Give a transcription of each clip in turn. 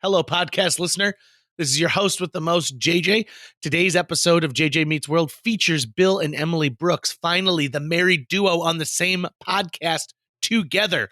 Hello, podcast listener. This is your host with the most, JJ. Today's episode of JJ Meets World features Bill and Emily Brooks, finally the married duo on the same podcast together.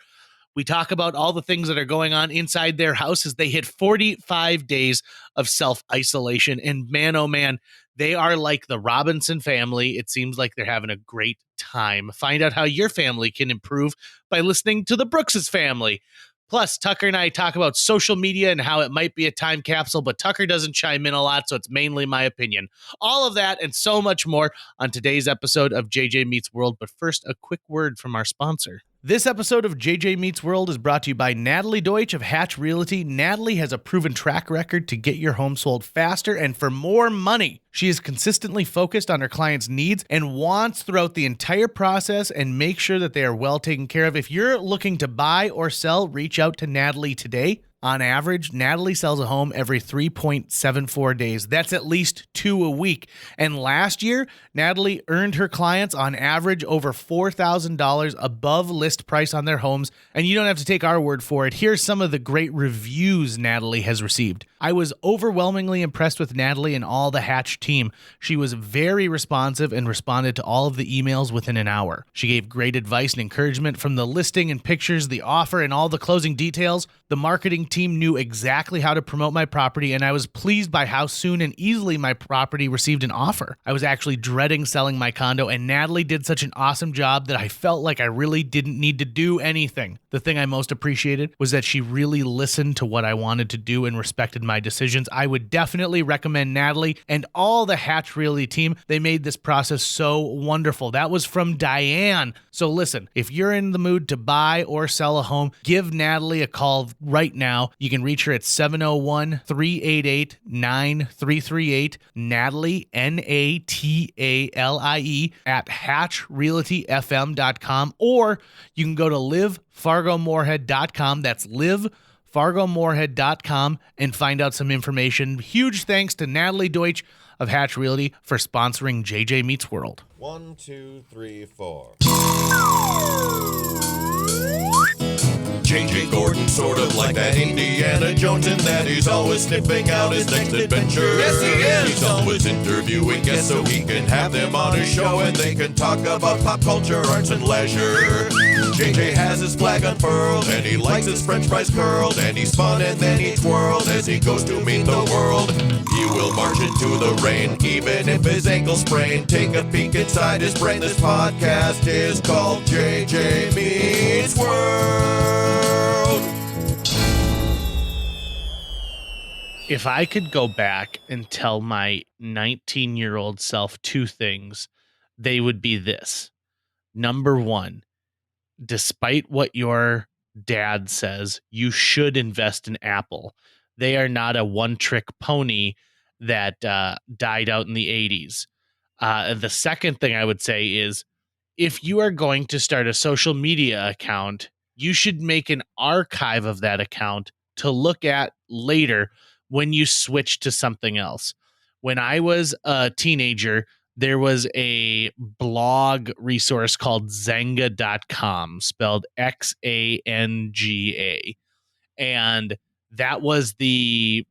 We talk about all the things that are going on inside their house as they hit 45 days of self-isolation. And man, oh man, they are like the Robinson family. It seems like they're having a great time. Find out how your family can improve by listening to the Brooks' family. Plus, Tucker and I talk about social media and how it might be a time capsule, but Tucker doesn't chime in a lot, so it's mainly my opinion. All of that and so much more on today's episode of JJ Meets World. But first, a quick word from our sponsor. This episode of JJ Meets World is brought to you by Natalie Deutsch of Hatch Realty. Natalie has a proven track record to get your home sold faster and for more money. She is consistently focused on her clients' needs and wants throughout the entire process and make sure that they are well taken care of. If you're looking to buy or sell, reach out to Natalie today. On average, Natalie sells a home every 3.74 days. That's at least 2 a week. And last year, Natalie earned her clients on average over $4,000 above list price on their homes. And you don't have to take our word for it. Here's some of the great reviews Natalie has received. I was overwhelmingly impressed with Natalie and all the Hatch team. She was very responsive and responded to all of the emails within an hour. She gave great advice and encouragement from the listing and pictures, the offer, and all the closing details. The marketing team knew exactly how to promote my property, and I was pleased by how soon and easily my property received an offer. I was actually dreading selling my condo, and Natalie did such an awesome job that I felt like I really didn't need to do anything. The thing I most appreciated was that she really listened to what I wanted to do and respected my decisions. I would definitely recommend Natalie and all the Hatch Realty team. They made this process so wonderful. That was from Diane. So listen, if you're in the mood to buy or sell a home, give Natalie a call right now. You can reach her at 701-388-9338. Natalie, Natalie, at hatchrealtyfm.com, or you can go to livefargomorehead.com. That's livefargomorehead.com and find out some information. Huge thanks to Natalie Deutsch of Hatch Realty for sponsoring JJ Meets World. 1, 2, 3, 4. JJ Gordon, sort of like that Indiana Jones, in that he's always sniffing out his next adventure. Yes, he is. He's always interviewing guests so he can have them on his show and they can talk about pop culture, arts, and leisure. JJ has his flag unfurled and he likes his french fries curled, and he's fun and then he twirled as he goes to meet the world. He will march into the rain even if his ankle sprained. Take a peek inside his brain. This podcast is called JJ Meets World. If I could go back and tell my 19-year-old self two things, they would be this. Number one, despite what your dad says, you should invest in Apple. They are not a one-trick pony that died out in the 80s. The second thing I would say is, if you are going to start a social media account, you should make an archive of that account to look at later when you switch to something else. When I was a teenager, there was a blog resource called Xanga.com, spelled Xanga. And that was it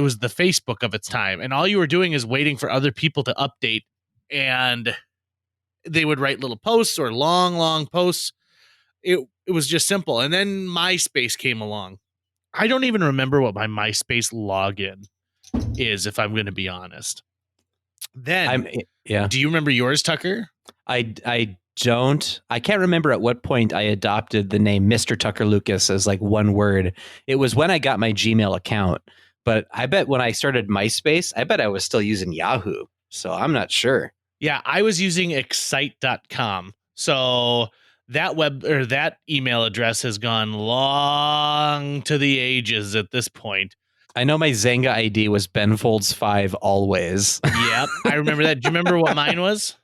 was the Facebook of its time. And all you were doing is waiting for other people to update. And they would write little posts or long posts. It was just simple. And then MySpace came along. I don't even remember what my MySpace login is, if I'm going to be honest. Then, do you remember yours, Tucker? I don't. I can't remember at what point I adopted the name Mr. Tucker Lucas as like one word. It was when I got my Gmail account. But I bet when I started MySpace, I bet I was still using Yahoo. So I'm not sure. Yeah, I was using excite.com. So that email address has gone long to the ages at this point. I know my Xanga ID was BenFolds5 always. Yep, I remember that. Do you remember what mine was?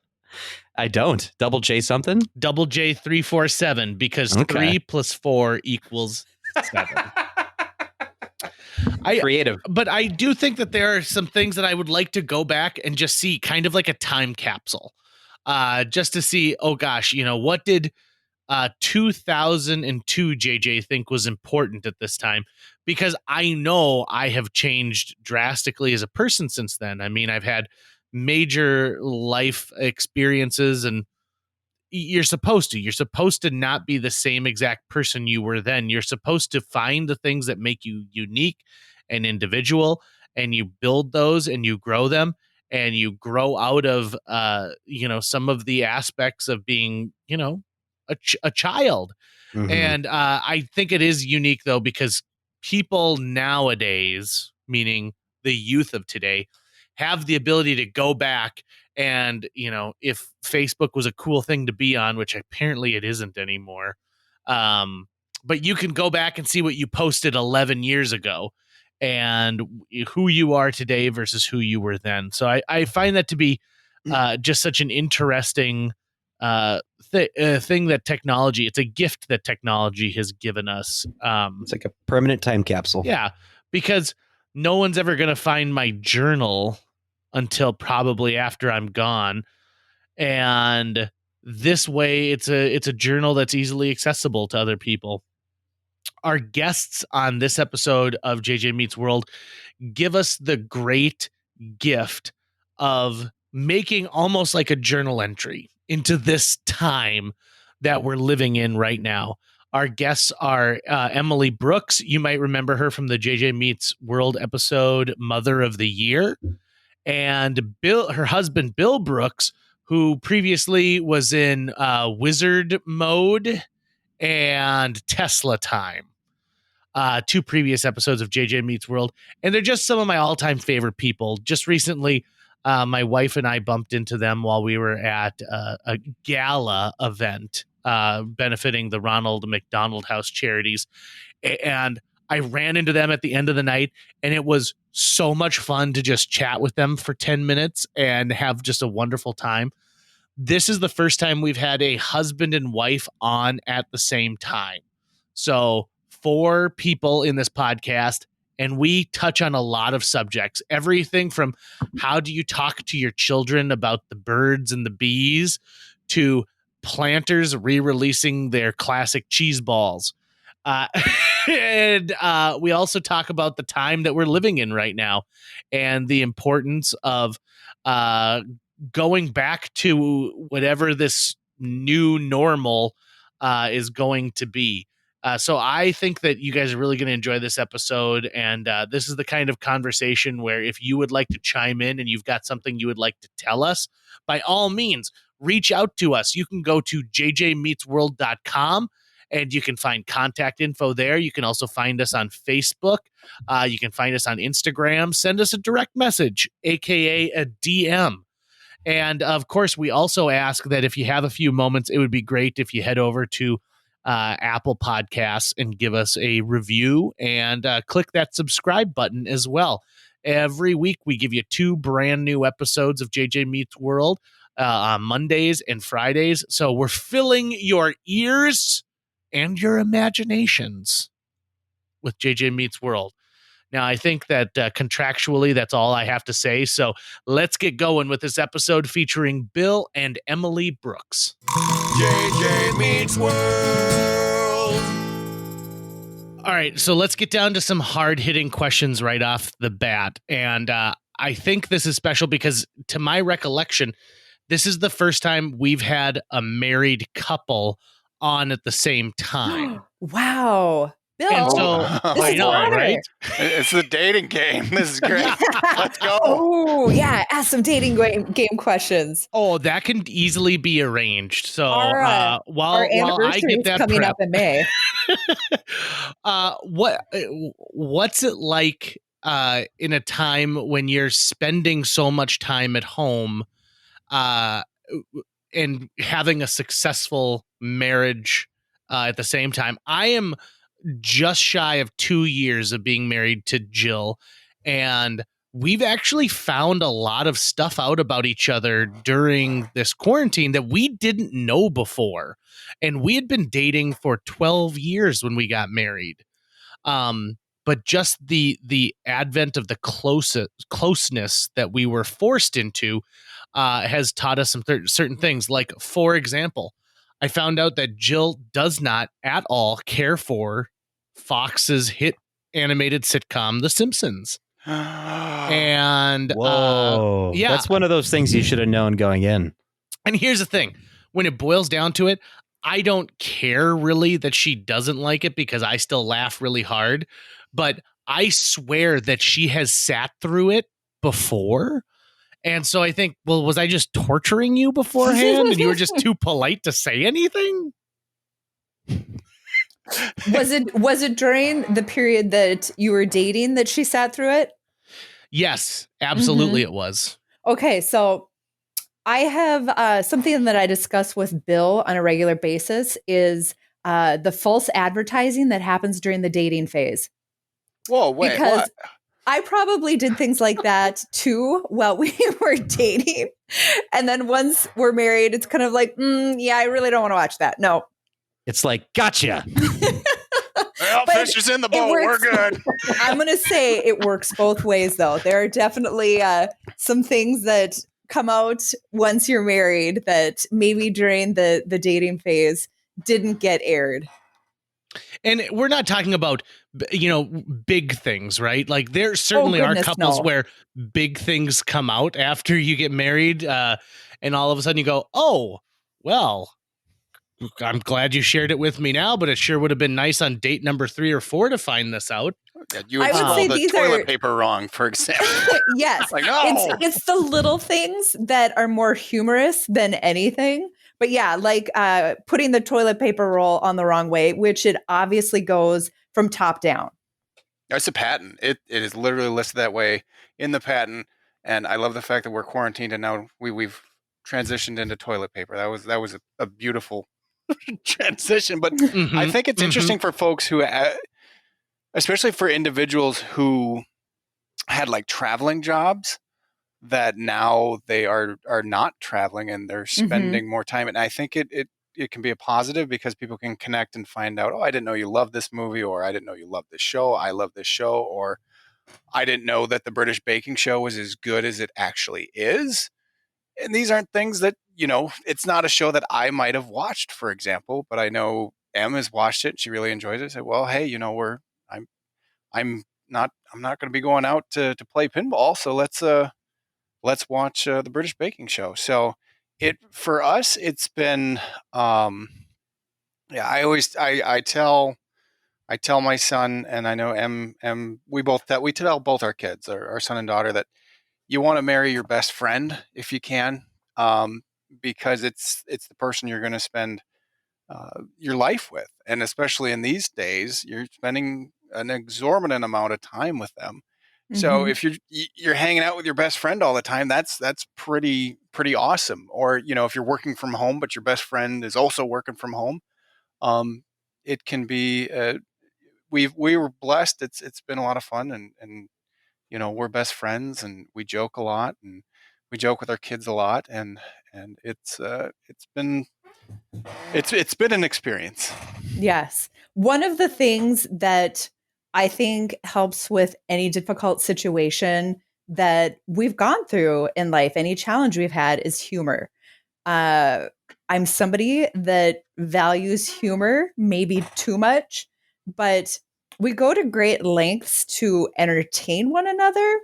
I don't. Double J something? Double J 347, because 3 plus 4 equals 7. Creative. But I do think that there are some things that I would like to go back and just see, kind of like a time capsule. Just to see, oh gosh, what did 2002 JJ think was important at this time? because I know I have changed drastically as a person since then. I mean, I've had major life experiences, and you're supposed to not be the same exact person you were then. You're supposed to find the things that make you unique and individual, and you build those and you grow them, and you grow out of some of the aspects of being a child. Mhm. And I think it is unique though, because people nowadays, meaning the youth of today, have the ability to go back and, if Facebook was a cool thing to be on, which apparently it isn't anymore, but you can go back and see what you posted 11 years ago and who you are today versus who you were then. So I find that to be just such an interesting thing that technology, it's a gift that technology has given us. It's like a permanent time capsule. Yeah, because no one's ever going to find my journal until probably after I'm gone. And this way it's a journal that's easily accessible to other people. Our guests on this episode of JJ Meets World give us the great gift of making almost like a journal entry into this time that we're living in right now. Our guests are Emily Brooks. You might remember her from the JJ Meets World episode Mother of the Year. And her husband, Bill Brooks, who previously was in Wizard Mode and Tesla Time. 2 previous episodes of JJ Meets World. And they're just some of my all-time favorite people. Just recently, my wife and I bumped into them while we were at a gala event benefiting the Ronald McDonald House Charities. And I ran into them at the end of the night, and it was so much fun to just chat with them for 10 minutes and have just a wonderful time. This is the first time we've had a husband and wife on at the same time. So 4 people in this podcast, and we touch on a lot of subjects. Everything from how do you talk to your children about the birds and the bees to Planters re-releasing their classic Cheez balls. And we also talk about the time that we're living in right now and the importance of going back to whatever this new normal is going to be. So I think that you guys are really going to enjoy this episode. And this is the kind of conversation where if you would like to chime in and you've got something you would like to tell us, by all means, reach out to us. You can go to jjmeetsworld.com and you can find contact info there. You can also find us on Facebook. You can find us on Instagram. Send us a direct message, aka a DM. And of course, we also ask that if you have a few moments, it would be great if you head over to Apple Podcasts and give us a review and click that subscribe button as well. Every week, we give you 2 brand new episodes of JJ Meets World on Mondays and Fridays. So we're filling your ears and your imaginations with JJ Meets World. Now, I think that contractually, that's all I have to say. So let's get going with this episode featuring Bill and Emily Brooks. JJ Meets World. All right, so let's get down to some hard-hitting questions right off the bat. And I think this is special because, to my recollection, this is the first time we've had a married couple on at the same time. Wow. Bill, And so, this I is know, an honor. right? It's the dating game. This is great. Let's go. Oh, yeah. Ask some dating game questions. Oh, that can easily be arranged. So Our while I anniversary get is that coming prep, up in May. what's it like in a time when you're spending so much time at home and having a successful marriage at the same time? I am just shy of 2 years of being married to Jill, and we've actually found a lot of stuff out about each other during this quarantine that we didn't know before. And we had been dating for 12 years when we got married. But just the advent of the closeness that we were forced into has taught us some certain things. Like, for example, I found out that Jill does not at all care for Fox's hit animated sitcom, The Simpsons. And Whoa. yeah. That's one of those things you should have known going in. And here's the thing. When it boils down to it, I don't care really that she doesn't like it because I still laugh really hard. But I swear that she has sat through it before. And so I think, well, was I just torturing you beforehand and you were just too polite to say anything? Was it during the period that you were dating that she sat through it? Yes, absolutely it was. Okay, so I have something that I discuss with Bill on a regular basis is the false advertising that happens during the dating phase. Whoa, wait, Because what? I probably did things like that too while we were dating. And then once we're married, it's kind of like, yeah, I really don't want to watch that. No. It's like, gotcha. Well, But fish is in the boat. We're works. good. I'm going to say it works both ways, though. There are definitely some things that come out once you're married that maybe during the dating phase didn't get aired. And we're not talking about, big things, right? Like there certainly are goodness, couples no. where big things come out after you get married. And all of a sudden you go, oh, well, I'm glad you shared it with me now, but it sure would have been nice on date number 3 or 4 to find this out. Yeah, you would I would spell say the these toilet are- paper wrong, for example. Yes. Like, no. It's the little things that are more humorous than anything. But yeah, like putting the toilet paper roll on the wrong way, which it obviously goes from top down. It's a patent. It is literally listed that way in the patent. And I love the fact that we're quarantined and now we've transitioned into toilet paper. That was a beautiful transition. But I think it's interesting for folks who, especially for individuals who had like traveling jobs, that now they are not traveling and they're spending more time. And I think it can be a positive because people can connect and find out, oh, I didn't know you loved this movie, or I didn't know you loved this show. I love this show, or I didn't know that the British Baking Show was as good as it actually is. And these aren't things that, it's not a show that I might have watched, for example, but I know Em has watched it and she really enjoys it. I said, well, hey, I'm not going to be going out to play pinball. So let's watch the British Baking Show. So for us, it's been, I tell my son, and I know Em, we tell both our kids, our son and daughter, that you want to marry your best friend if you can, because it's the person you're going to spend your life with. And especially in these days, you're spending an exorbitant amount of time with them. So if you're hanging out with your best friend all the time, that's pretty awesome. Or, if you're working from home, but your best friend is also working from home, it can be, we were blessed. It's been a lot of fun and we're best friends and we joke a lot and we joke with our kids a lot. And it's been an experience. Yes. One of the things that I think helps with any difficult situation that we've gone through in life, any challenge we've had, is humor. I'm somebody that values humor maybe too much, but we go to great lengths to entertain one another.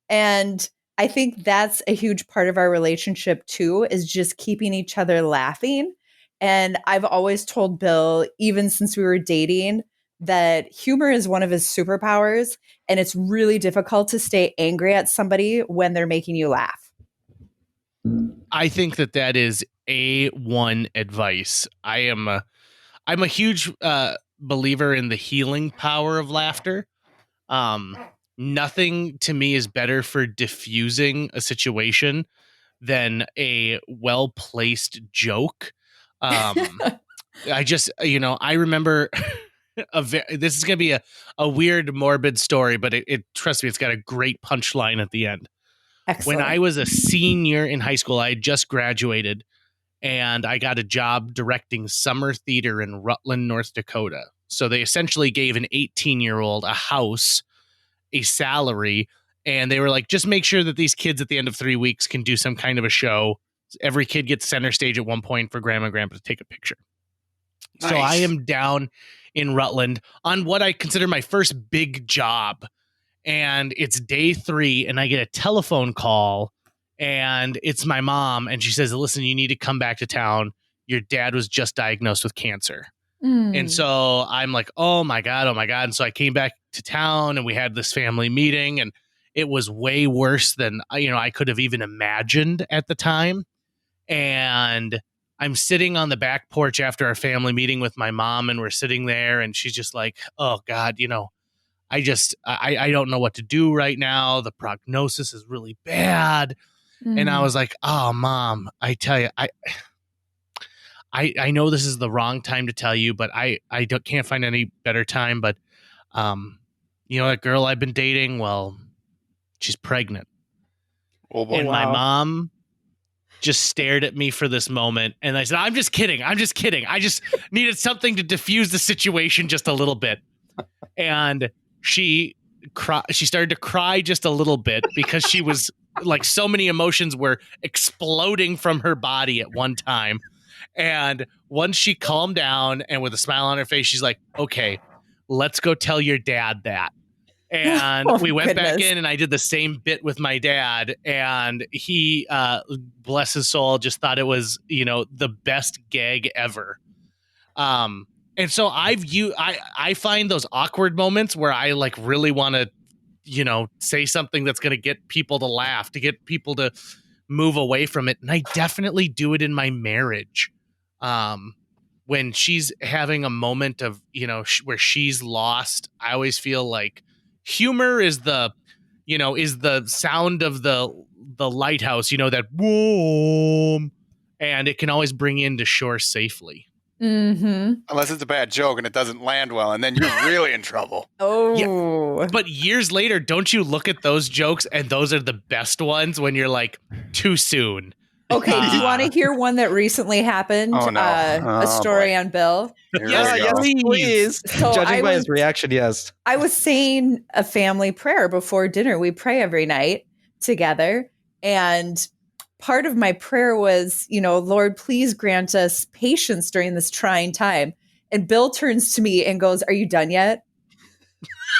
And I think that's a huge part of our relationship too, is just keeping each other laughing. And I've always told Bill, even since we were dating, that humor is one of his superpowers. And it's really difficult to stay angry at somebody when they're making you laugh. I think that is A1 advice. I'm a huge believer in the healing power of laughter. Nothing to me is better for diffusing a situation than a well-placed joke. I just, I remember this is going to be a weird, morbid story, but it trust me, it's got a great punchline at the end. Excellent. When I was a senior in high school, I had just graduated and I got a job directing summer theater in Rutland, North Dakota. So they essentially gave an 18-year-old a house, a salary, and they were like, just make sure that these kids at the end of 3 weeks can do some kind of a show. Every kid gets center stage at one point for grandma and grandpa to take a picture. So I am down in Rutland on what I consider my first big job. And it's day 3 and I get a telephone call and it's my mom. And she says, listen, you need to come back to town. Your dad was just diagnosed with cancer. And so I'm like, oh my God. And so I came back to town and we had this family meeting and it was way worse than, I could have even imagined at the time. And I'm sitting on the back porch after our family meeting with my mom and we're sitting there and she's just like, oh God, I don't know what to do right now. The prognosis is really bad. And I was like, oh, Mom, I tell you, I know this is the wrong time to tell you, but I can't find any better time. But, that girl I've been dating, well, she's pregnant. Oh, boy. And my mom just stared at me for this moment. And I said, I'm just kidding. I just needed something to diffuse the situation just a little bit. And she started to cry just a little bit because she was like, so many emotions were exploding from her body at one time. And once she calmed down and with a smile on her face, she's like, okay, let's go tell your dad that. And we went back in and I did the same bit with my dad and he, bless his soul, just thought it was, the best gag ever. And so I find those awkward moments where I like really want to, say something that's going to get people to laugh, to get people to move away from it. And I definitely do it in my marriage. When she's having a moment of, where she's lost, I always feel like humor is the sound of the lighthouse, that boom, and it can always bring you into shore safely. Unless it's a bad joke and it doesn't land well, and then you're really in trouble. Oh, yeah. But years later, don't you look at those jokes and those are the best ones when you're like, too soon. Okay, do you want to hear one that recently happened? Oh, no. A story on Bill. Yes, please. So Judging by his reaction, yes. I was saying a family prayer before dinner. We pray every night together. And part of my prayer was, Lord, please grant us patience during this trying time. And Bill turns to me and goes, are you done yet?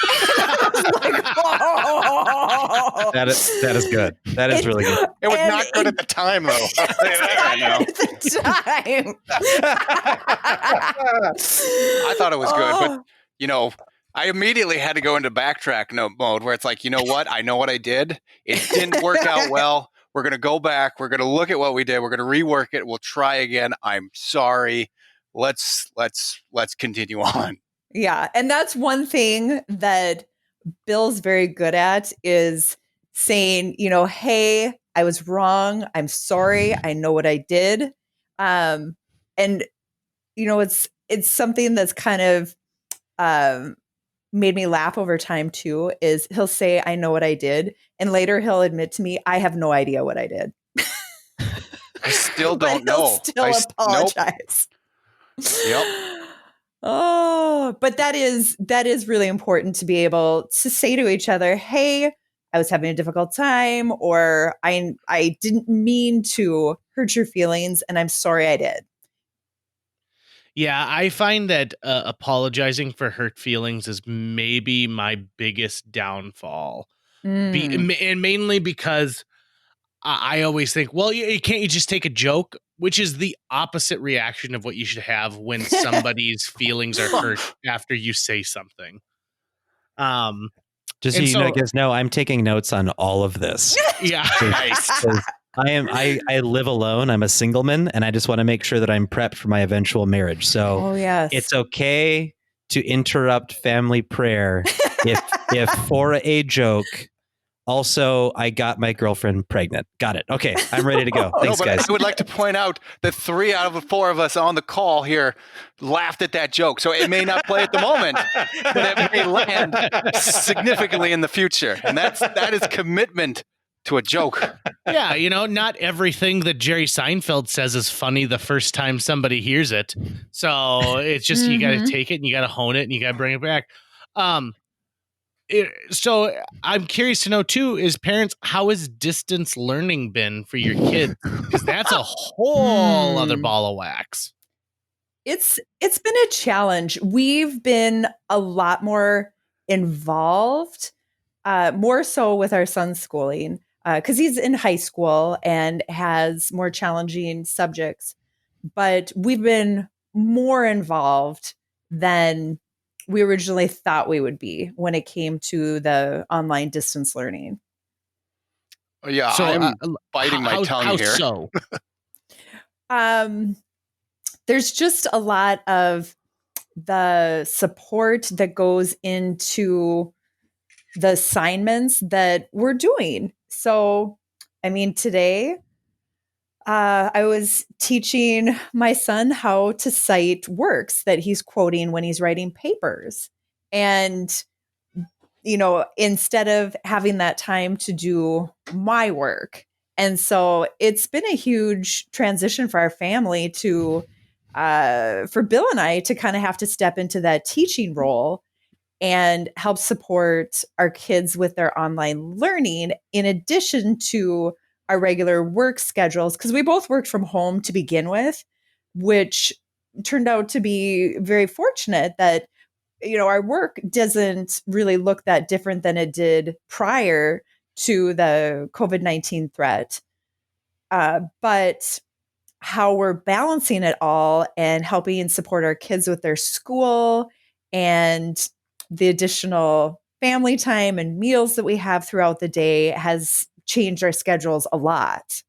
I was like, oh. That is good. That is really good. It was not good at the time, though. I'll tell you that right now. At the time. I thought it was good, but I immediately had to go into backtrack mode where it's like, you know what? I know what I did. It didn't work out well. We're going to go back. We're going to look at what we did. We're going to rework it. We'll try again. I'm sorry. Let's continue on. Yeah. And that's one thing that Bill's very good at is saying, hey, I was wrong. I'm sorry. I know what I did. And it's something that's kind of made me laugh over time too, is he'll say, I know what I did. And later he'll admit to me, I have no idea what I did. I still don't know. Still apologize. Nope. Yep. Oh, but that is really important to be able to say to each other, hey, I was having a difficult time, or I didn't mean to hurt your feelings, and I'm sorry I did. Yeah, I find that apologizing for hurt feelings is maybe my biggest downfall. And mainly because I always think, well, can't you just take a joke? Which is the opposite reaction of what you should have when somebody's feelings are hurt after you say something. Just so you guys know, I'm taking notes on all of this. Yeah. Nice. I live alone. I'm a single man, and I just want to make sure that I'm prepped for my eventual marriage. So it's okay to interrupt family prayer if for a joke. Also, I got my girlfriend pregnant. Got it. Okay, I'm ready to go. Thanks, guys. I would like to point out that 3 out of the 4 of us on the call here laughed at that joke. So it may not play at the moment, but it may land significantly in the future. And that is commitment to a joke. Yeah, not everything that Jerry Seinfeld says is funny the first time somebody hears it. So it's just you got to take it and you got to hone it and you got to bring it back. So I'm curious to know too, as parents, how has distance learning been for your kids? Because that's a whole other ball of wax. It's been a challenge. We've been a lot more involved, more so with our son's schooling, because he's in high school and has more challenging subjects. But we've been more involved than we originally thought we would be when it came to the online distance learning. Yeah, So, I'm biting my how tongue here. so? There's just a lot of the support that goes into the assignments that we're doing. So, I mean, today I was teaching my son how to cite works that he's quoting when he's writing papers. And, instead of having that time to do my work. And so it's been a huge transition for our family for Bill and I to kind of have to step into that teaching role and help support our kids with their online learning in addition to our regular work schedules, because we both worked from home to begin with, which turned out to be very fortunate that our work doesn't really look that different than it did prior to the COVID-19 threat. But how we're balancing it all and helping support our kids with their school and the additional family time and meals that we have throughout the day has changed our schedules a lot.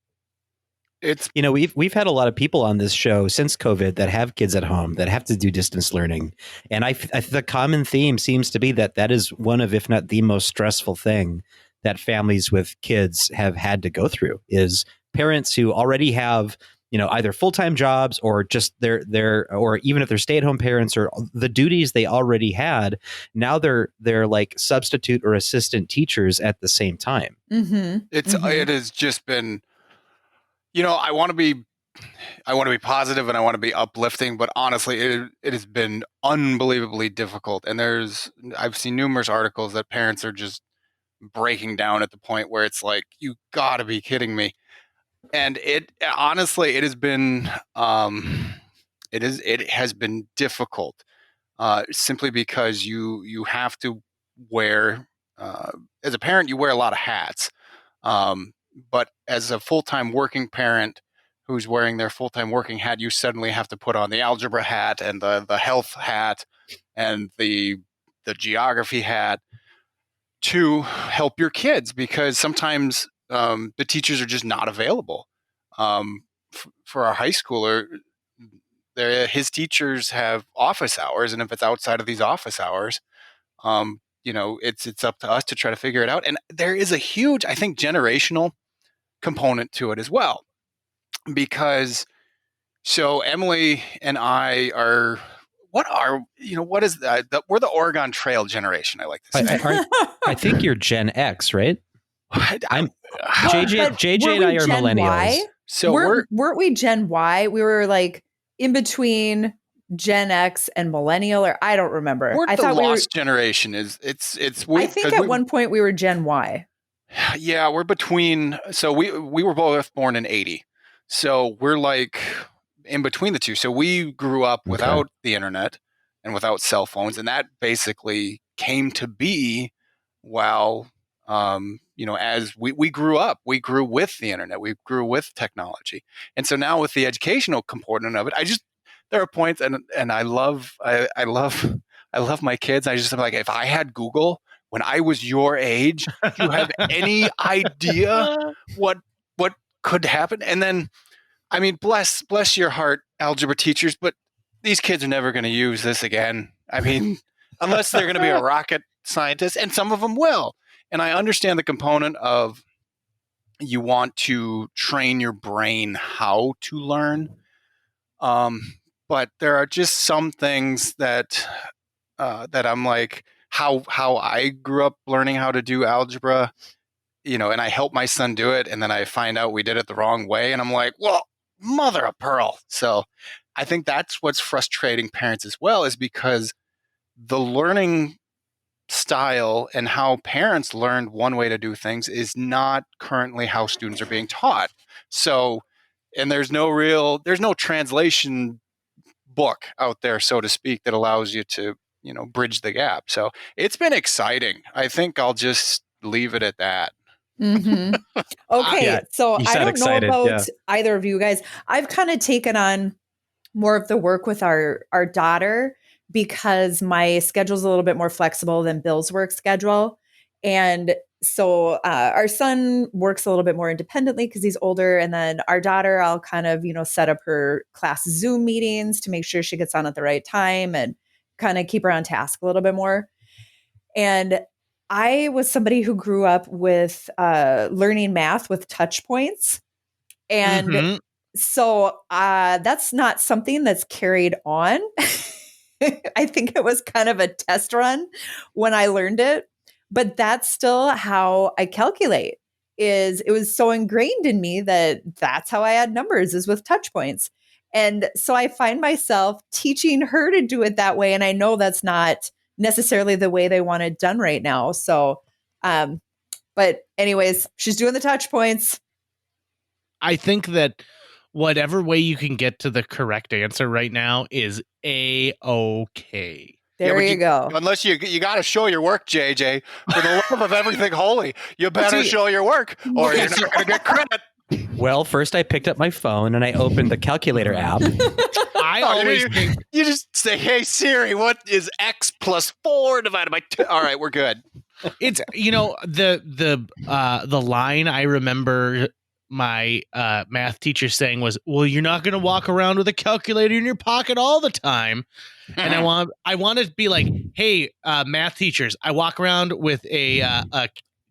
It's we've had a lot of people on this show since COVID that have kids at home that have to do distance learning, and the common theme seems to be that is one of, if not the most stressful thing that families with kids have had to go through, is parents who already have either full-time jobs or just their or even if they're stay-at-home parents or the duties they already had, now they're like substitute or assistant teachers at the same time. Mm-hmm. It has just been, I want to be positive and I want to be uplifting, but honestly, it has been unbelievably difficult. And I've seen numerous articles that parents are just breaking down at the point where it's like, you gotta be kidding me. And it has been, it has been difficult, simply because you have to wear, as a parent, you wear a lot of hats. But as a full-time working parent who's wearing their full-time working hat, you suddenly have to put on the algebra hat and the health hat and the geography hat to help your kids, because sometimes the teachers are just not available. For our high schooler, his teachers have office hours, and if it's outside of these office hours, it's up to us to try to figure it out. And there is a huge, I think, generational component to it as well, because so Emily and I are. What is that? We're the Oregon Trail generation, I like to say. I think you're Gen X, right? I'm JJ and I are Gen millennials. Y? So weren't we Gen Y? We were like in between Gen X and millennial, or I don't remember. I thought the lost generation is it's. I think at one point we were Gen Y. Yeah, we're between. So we were both born in 80, so we're like in between the two. So we grew up without the internet and without cell phones, and that basically came to be while as we grew up. We grew with the internet, we grew with technology. And so now with the educational component of it, there are points, and I love my kids. I just am like, if I had Google when I was your age, do you have any idea what could happen? And then, I mean, bless your heart, algebra teachers, but these kids are never going to use this again. I mean, unless they're going to be a rocket scientist, and some of them will. And I understand the component of you want to train your brain how to learn. But there are just some things that I'm like, how I grew up learning how to do algebra, and I helped my son do it, and then I find out we did it the wrong way, and I'm like, well, mother of pearl. So I think that's what's frustrating parents as well, is because the learning style and how parents learned one way to do things is not currently how students are being taught. So, and there's no translation book out there, so to speak, that allows you to, bridge the gap. So it's been exciting. I think I'll just leave it at that. Mm-hmm. Okay, Yeah, so you I sound don't excited, know yeah. about either of you guys. I've kind of taken on more of the work with our daughter because my schedule's a little bit more flexible than Bill's work schedule. And so our son works a little bit more independently because he's older. And then our daughter, I'll kind of, set up her class Zoom meetings to make sure she gets on at the right time and kind of keep her on task a little bit more. And I was somebody who grew up with learning math with touch points. And Mhm. so that's not something that's carried on. I think it was kind of a test run when I learned it, but that's still how I calculate. It was so ingrained in me that that's how I add numbers is with touch points. And so I find myself teaching her to do it that way. And I know that's not necessarily the way they want it done right now. So, but anyways, she's doing the touch points. I think that whatever way you can get to the correct answer right now is A-okay. There but you go. Unless you got to show your work, JJ. For the love of everything holy, you better show your work, or you're not going to get credit. Well, first I picked up my phone and I opened the calculator app. I always think You just say, "Hey Siri, what is X plus 4 divided by 2?" All right, we're good. it's the line I remember my math teacher saying was, "Well, you're not going to walk around with a calculator in your pocket all the time." And I want to be like, "Hey, math teachers, I walk around with a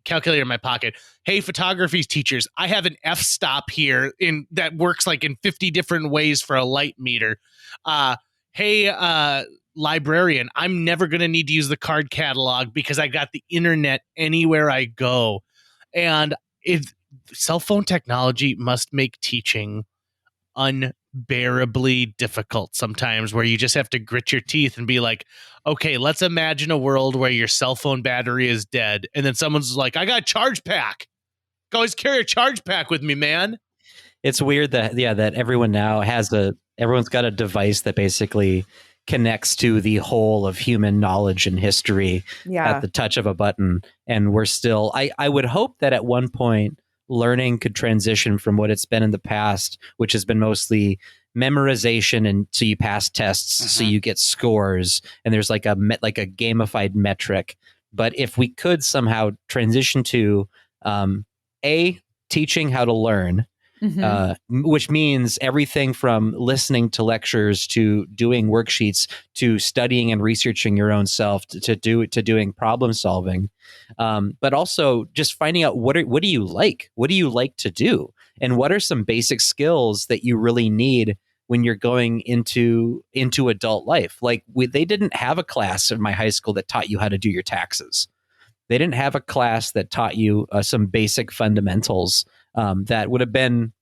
calculator in my pocket. Hey, photography teachers, I have an f-stop here that works like in 50 different ways for a light meter. Hey, librarian, I'm never going to need to use the card catalog because I got the internet anywhere I go." And cell phone technology must make teaching unbearably difficult sometimes, where you just have to grit your teeth and be like, okay, let's imagine a world where your cell phone battery is dead. And then someone's like, I got a charge pack. Always carry a charge pack with me, man. It's weird that everyone now everyone's got a device that basically connects to the whole of human knowledge and history at the touch of a button. And we're still, I would hope that at one point learning could transition from what it's been in the past, which has been mostly memorization, and so you pass tests, so you get scores, and there's like a gamified metric. But if we could somehow transition to teaching how to learn, which means everything from listening to lectures to doing worksheets to studying and researching your own self to doing problem solving, but also just finding out what do you like to do, and what are some basic skills that you really need when you're going into adult life. Like they didn't have a class in my high school that taught you how to do your taxes. They didn't have a class that taught you some basic fundamentals that would have been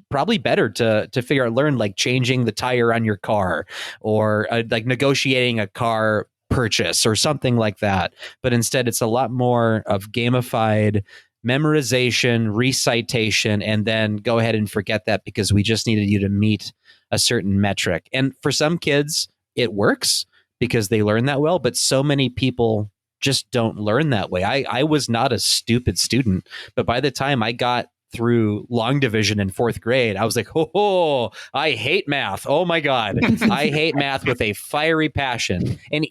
probably better to learn, like changing the tire on your car, or like negotiating a car purchase or something like that. But instead, it's a lot more of gamified memorization, recitation, and then go ahead and forget that because we just needed you to meet a certain metric. And for some kids, it works because they learn that well, but so many people just don't learn that way. I was not a stupid student, but by the time I got through long division in fourth grade, I was like, oh, I hate math. Oh my God. I hate math with a fiery passion. And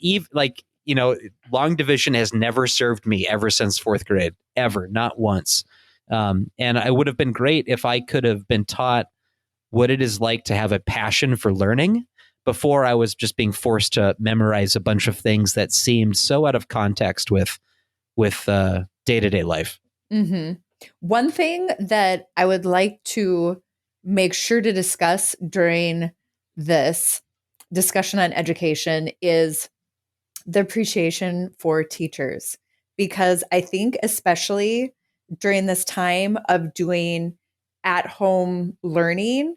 long division has never served me ever since fourth grade, ever, not once. And I would have been great if I could have been taught what it is like to have a passion for learning before I was just being forced to memorize a bunch of things that seemed so out of context with day-to-day life. Mm-hmm. One thing that I would like to make sure to discuss during this discussion on education is the appreciation for teachers, because I think especially during this time of doing at-home learning,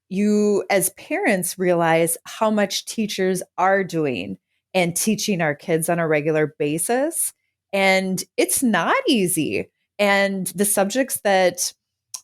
you as parents realize how much teachers are doing and teaching our kids on a regular basis. And it's not easy. And the subjects that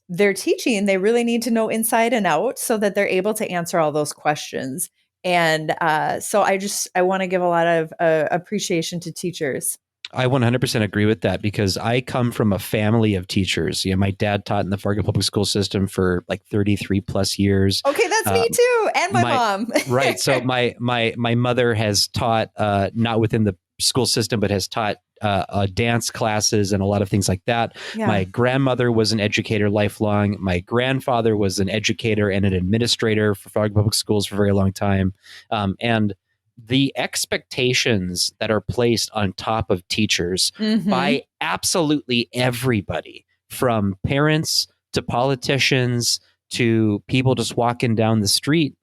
they're teaching, they really need to know inside and out so that they're able to answer all those questions. And so I want to give a lot of appreciation to teachers. I 100% agree with that because I come from a family of teachers. My dad taught in the Fargo public school system for like 33 plus years. Okay, that's me too, and my mom. Right. So my mother has taught not within the school system, but has taught dance classes and a lot of things like that. Yeah. My grandmother was an educator lifelong. My grandfather was an educator and an administrator for Fargo public schools for a very long time. And the expectations that are placed on top of teachers by absolutely everybody, from parents to politicians to people just walking down the street,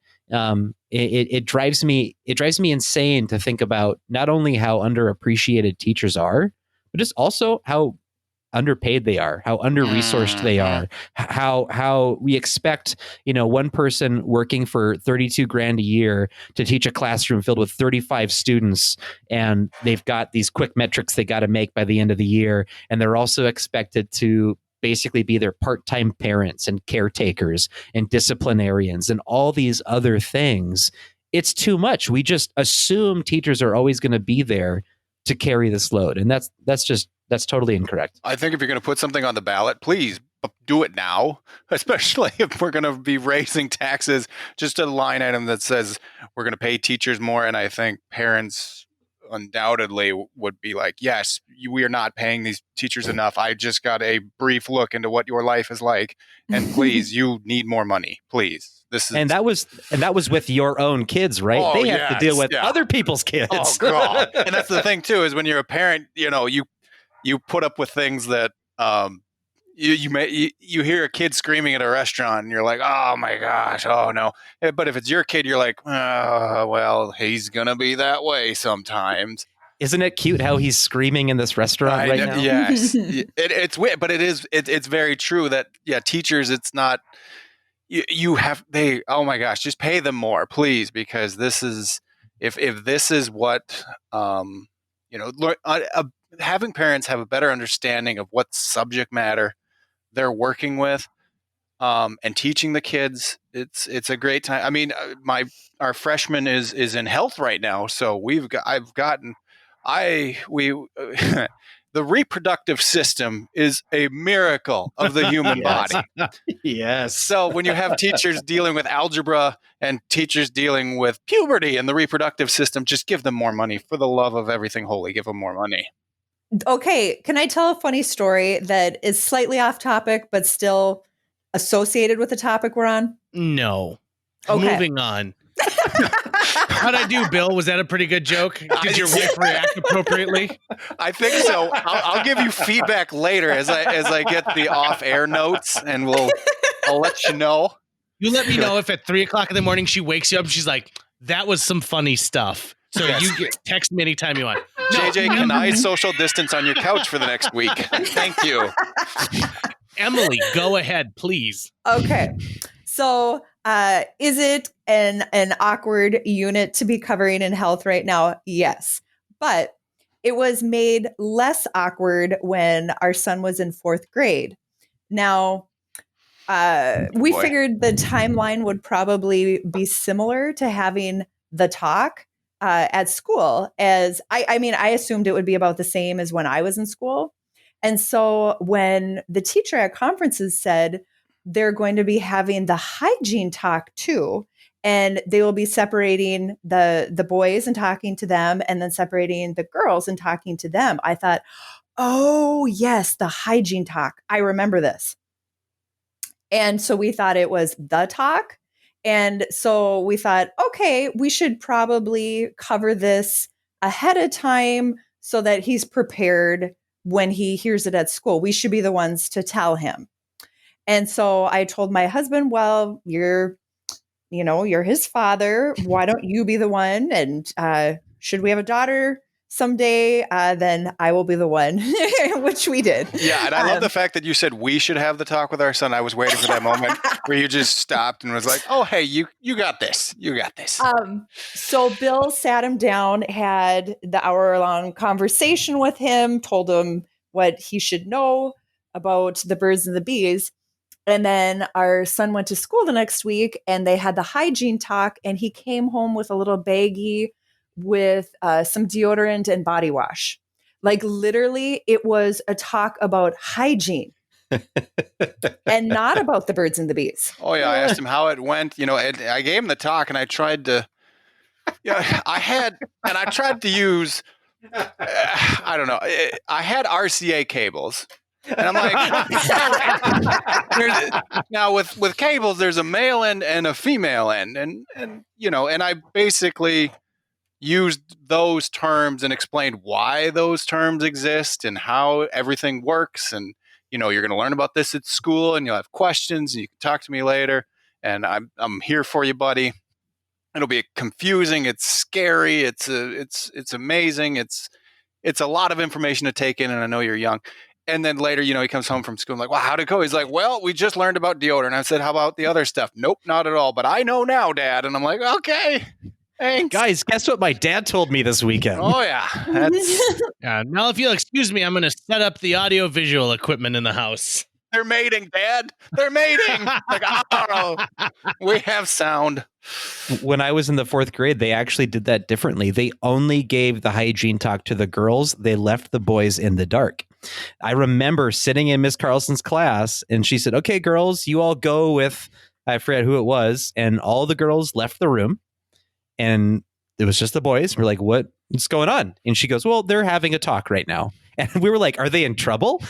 it drives me insane to think about not only how underappreciated teachers are, but just also how underpaid they are, how under-resourced they are, how we expect, one person working for 32 grand a year to teach a classroom filled with 35 students, and they've got these quick metrics they got to make by the end of the year, and they're also expected to basically be their part-time parents and caretakers and disciplinarians and all these other things. It's too much. We just assume teachers are always going to be there to carry this load, and that's totally incorrect. I think if you're going to put something on the ballot, please do it now, especially if we're going to be raising taxes. Just a line item that says we're going to pay teachers more. And I think parents undoubtedly would be like, yes, we are not paying these teachers enough. I just got a brief look into what your life is like. And please, you need more money, please. And that was with your own kids, right? Oh, they have to deal with other people's kids. Oh, God. And that's the thing, too, is when you're a parent, you put up with things that you hear a kid screaming at a restaurant and you're like, oh my gosh, oh no. But if it's your kid, you're like, oh, well, he's gonna be that way sometimes. Isn't it cute how he's screaming in this restaurant right now? Yes. It's weird, but it's very true that teachers, it's not oh my gosh, just pay them more, please, because this is if this is what having parents have a better understanding of what subject matter they're working with, and teaching the kids, it's a great time. I mean, our freshman is in health right now, so the reproductive system is a miracle of the human body. Yes. So when you have teachers dealing with algebra and teachers dealing with puberty and the reproductive system, just give them more money. For the love of everything holy, give them more money. Okay, can I tell a funny story that is slightly off topic, but still associated with the topic we're on? No. Okay. Moving on. How'd I do, Bill? Was that a pretty good joke? Did your wife react appropriately? I think so. I'll give you feedback later as I get the off-air notes, and I'll let you know. You let me know if at 3:00 in the morning she wakes you up and she's like, "That was some funny stuff." So you text me anytime you want. JJ, can I social distance on your couch for the next week? Thank you. Emily, go ahead, please. Okay. So is it an awkward unit to be covering in health right now? Yes. But it was made less awkward when our son was in 4th grade. Now, we figured the timeline would probably be similar to having the talk at school, as I assumed it would be about the same as when I was in school. And so when the teacher at conferences said they're going to be having the hygiene talk too, and they will be separating the boys and talking to them, and then separating the girls and talking to them, I thought, oh yes, the hygiene talk. I remember this. And so we thought it was the talk. And so we thought, okay, we should probably cover this ahead of time so that he's prepared when he hears it at school. We should be the ones to tell him. And so I told my husband, well, you're his father. Why don't you be the one? And should we have a daughter someday, then I will be the one, which we did. Yeah, and I love the fact that you said we should have the talk with our son. I was waiting for that moment where you just stopped and was like, oh, hey, you got this. You got this. So Bill sat him down, had the hour-long conversation with him, told him what he should know about the birds and the bees. And then our son went to school the next week and they had the hygiene talk, and he came home with a little baggie with some deodorant and body wash. Like literally it was a talk about hygiene and not about the birds and the bees. Oh yeah, I asked him how it went. I gave him the talk, and I tried to. Yeah, I tried to use. I don't know. I had RCA cables, and I'm like, now with cables, there's a male end and a female end, and I basically used those terms and explained why those terms exist and how everything works. And, you're going to learn about this at school, and you'll have questions, and you can talk to me later. And I'm here for you, buddy. It'll be confusing. It's scary. It's amazing. It's a lot of information to take in. And I know you're young. And then later, he comes home from school. I'm like, well, how'd it go? He's like, well, we just learned about deodorant. I said, how about the other stuff? Nope, not at all. But I know now, Dad. And I'm like, okay. Thanks. Guys, guess what my dad told me this weekend? Oh, yeah. Now, if you'll excuse me, I'm going to set up the audio-visual equipment in the house. They're mating, Dad. They're mating. Like, oh, we have sound. When I was in the 4th grade, they actually did that differently. They only gave the hygiene talk to the girls. They left the boys in the dark. I remember sitting in Miss Carlson's class, and she said, okay, girls, you all go with, I forget who it was, and all the girls left the room. And it was just the boys. We're like, what's going on? And she goes, well, they're having a talk right now. And we were like, are they in trouble?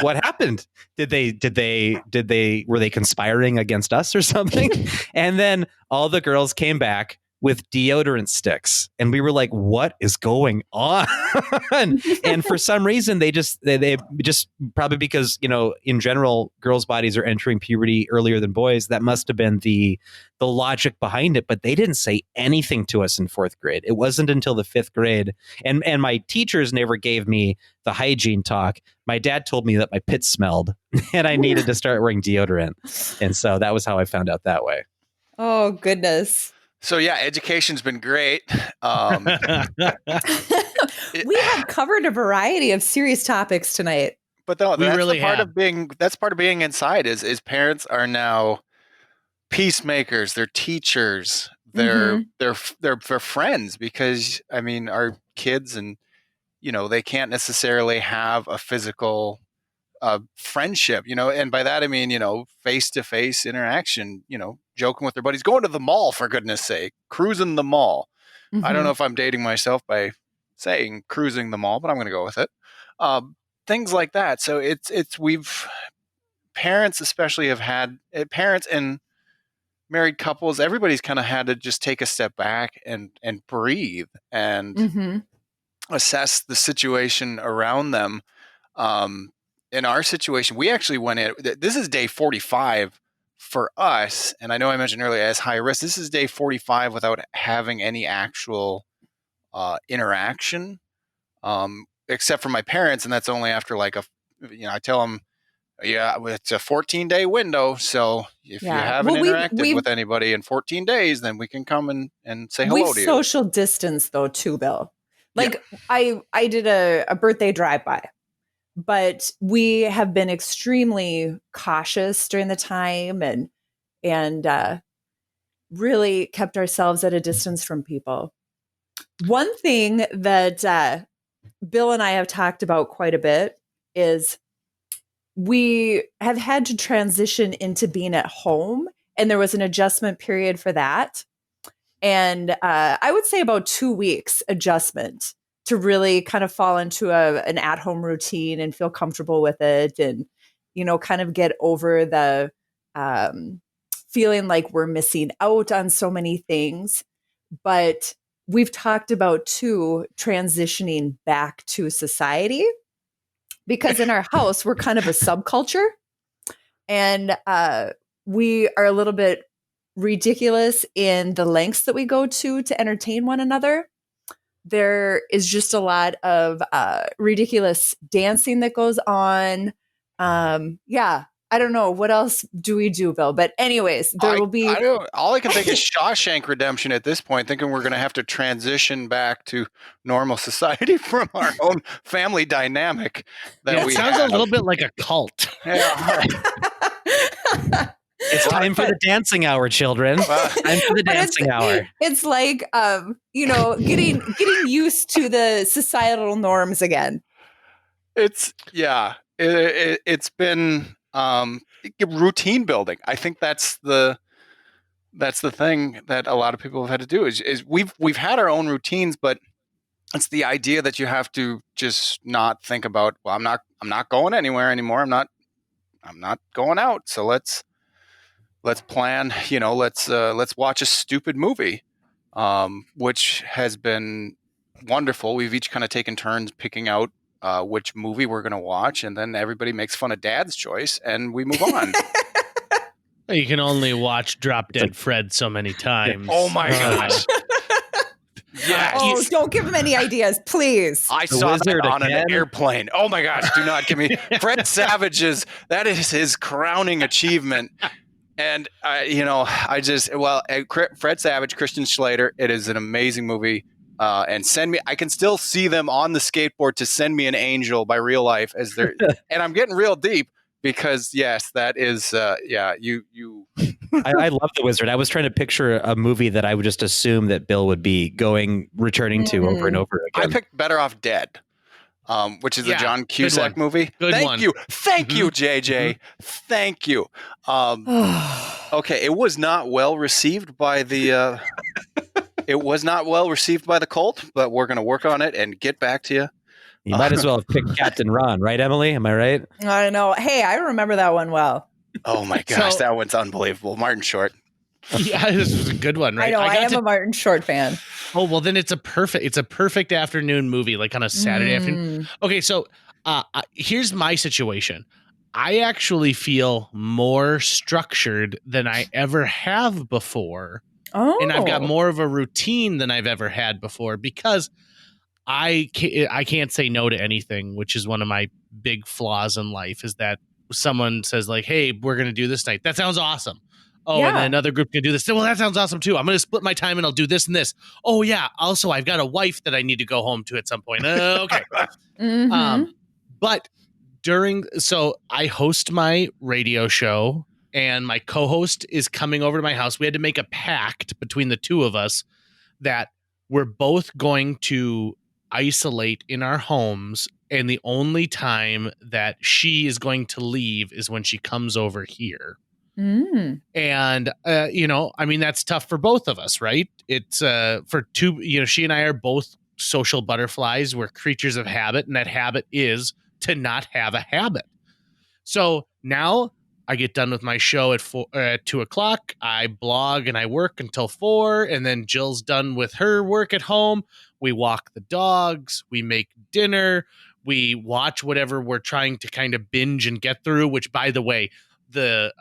What happened? Were they conspiring against us or something? And then all the girls came back with deodorant sticks. And we were like, what is going on? And for some reason, they just probably because, in general, girls' bodies are entering puberty earlier than boys. That must have been the logic behind it. But they didn't say anything to us in 4th grade. It wasn't until the 5th grade. And my teachers never gave me the hygiene talk. My dad told me that my pits smelled and I needed to start wearing deodorant. And so that was how I found out that way. Oh, goodness. So yeah, education's been great. We have covered a variety of serious topics tonight. But that's part of being inside is parents are now peacemakers, they're teachers, they're friends, because our kids, and they can't necessarily have a physical friendship, and by that I mean, face-to-face interaction, joking with their buddies, going to the mall, for goodness sake, cruising the mall. Mm-hmm. I don't know if I'm dating myself by saying cruising the mall, but I'm going to go with it. Things like that. So parents especially have had, parents and married couples, everybody's kind of had to just take a step back and breathe and assess the situation around them. In our situation, we actually went in, this is day 45 for us. And I know I mentioned earlier as high risk, this is day 45 without having any actual interaction, except for my parents. And that's only after I tell them, yeah, it's a 14-day window. So if you haven't interacted with anybody in 14 days, then we can come and say hello to you. We've social distance though too, Bill. I did a birthday drive-by. But we have been extremely cautious during the time and really kept ourselves at a distance from people. One thing that Bill and I have talked about quite a bit is we have had to transition into being at home, and there was an adjustment period for that. And I would say about 2 weeks adjustment to really kind of fall into an at-home routine and feel comfortable with it, and kind of get over the feeling like we're missing out on so many things. But we've talked about too transitioning back to society, because in our house we're kind of a subculture, and we are a little bit ridiculous in the lengths that we go to entertain one another. There is just a lot of ridiculous dancing that goes on. I don't know. What else do we do, Bill? But anyways, there will be. All I can think is Shawshank Redemption at this point, thinking we're going to have to transition back to normal society from our own family dynamic. It sounds a little bit like a cult. Yeah. It's time for the dancing hour, children. Time for the dancing hour. It's like, getting used to the societal norms again. It's been routine building. I think that's the thing that a lot of people have had to do is we've had our own routines, but it's the idea that you have to just not think about, well, I'm not going anywhere anymore. I'm not going out. So let's plan, let's watch a stupid movie, which has been wonderful. We've each kind of taken turns picking out which movie we're going to watch, and then everybody makes fun of Dad's choice, and we move on. You can only watch Drop Dead Fred so many times. Oh my gosh. Yes. Don't give him any ideas, please. I saw that on an airplane. Oh my gosh, do not give me Fred Savage's. That is his crowning achievement. And Fred Savage, Christian Slater, it is an amazing movie. And I can still see them on the skateboard to Send Me an Angel by Real Life as they're, and I'm getting real deep because yes, that is, you. I love The Wizard. I was trying to picture a movie that I would just assume that Bill would be returning to over and over again. I picked Better Off Dead, which is the John Cusack movie. Thank you, JJ. Thank you. Okay, it was not well received by the. It was not well received by the cult, but we're going to work on it and get back to you. You might as well have picked Captain Ron, right, Emily? Am I right? I know. Hey, I remember that one well. Oh my gosh, that one's unbelievable. Martin Short. Yeah, this was a good one, right? I know. I am a Martin Short fan. Oh, well, then it's a perfect afternoon movie, like on a Saturday afternoon. Okay, so here's my situation. I actually feel more structured than I ever have before. Oh. And I've got more of a routine than I've ever had before because I can't say no to anything, which is one of my big flaws in life, is that someone says like, hey, we're going to do this night. That sounds awesome. Oh, yeah. And then another group can do this. Well, that sounds awesome too. I'm going to split my time and I'll do this and this. Oh yeah. Also, I've got a wife that I need to go home to at some point. Okay. But so I host my radio show and my co-host is coming over to my house. We had to make a pact between the two of us that we're both going to isolate in our homes. And the only time that she is going to leave is when she comes over here. And, that's tough for both of us, right? It's for two, she and I are both social butterflies. We're creatures of habit. And that habit is to not have a habit. So now I get done with my show at 2:00. I blog and I work until 4. And then Jill's done with her work at home. We walk the dogs. We make dinner. We watch whatever we're trying to kind of binge and get through, which, by the way, the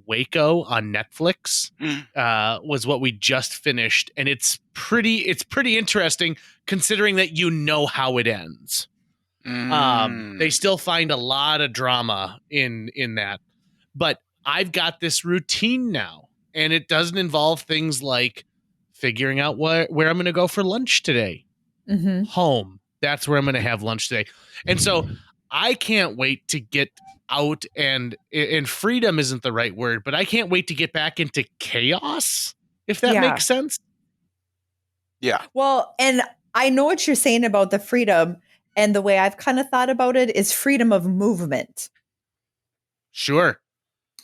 Waco on Netflix was what we just finished. And it's pretty interesting considering that how it ends. They still find a lot of drama in that. But I've got this routine now, and it doesn't involve things like figuring out where I'm going to go for lunch today. Home. That's where I'm going to have lunch today. And so I can't wait to get out and freedom isn't the right word, but I can't wait to get back into chaos, if that makes sense. Yeah. Well, and I know what you're saying about the freedom, and the way I've kind of thought about it is freedom of movement. Sure.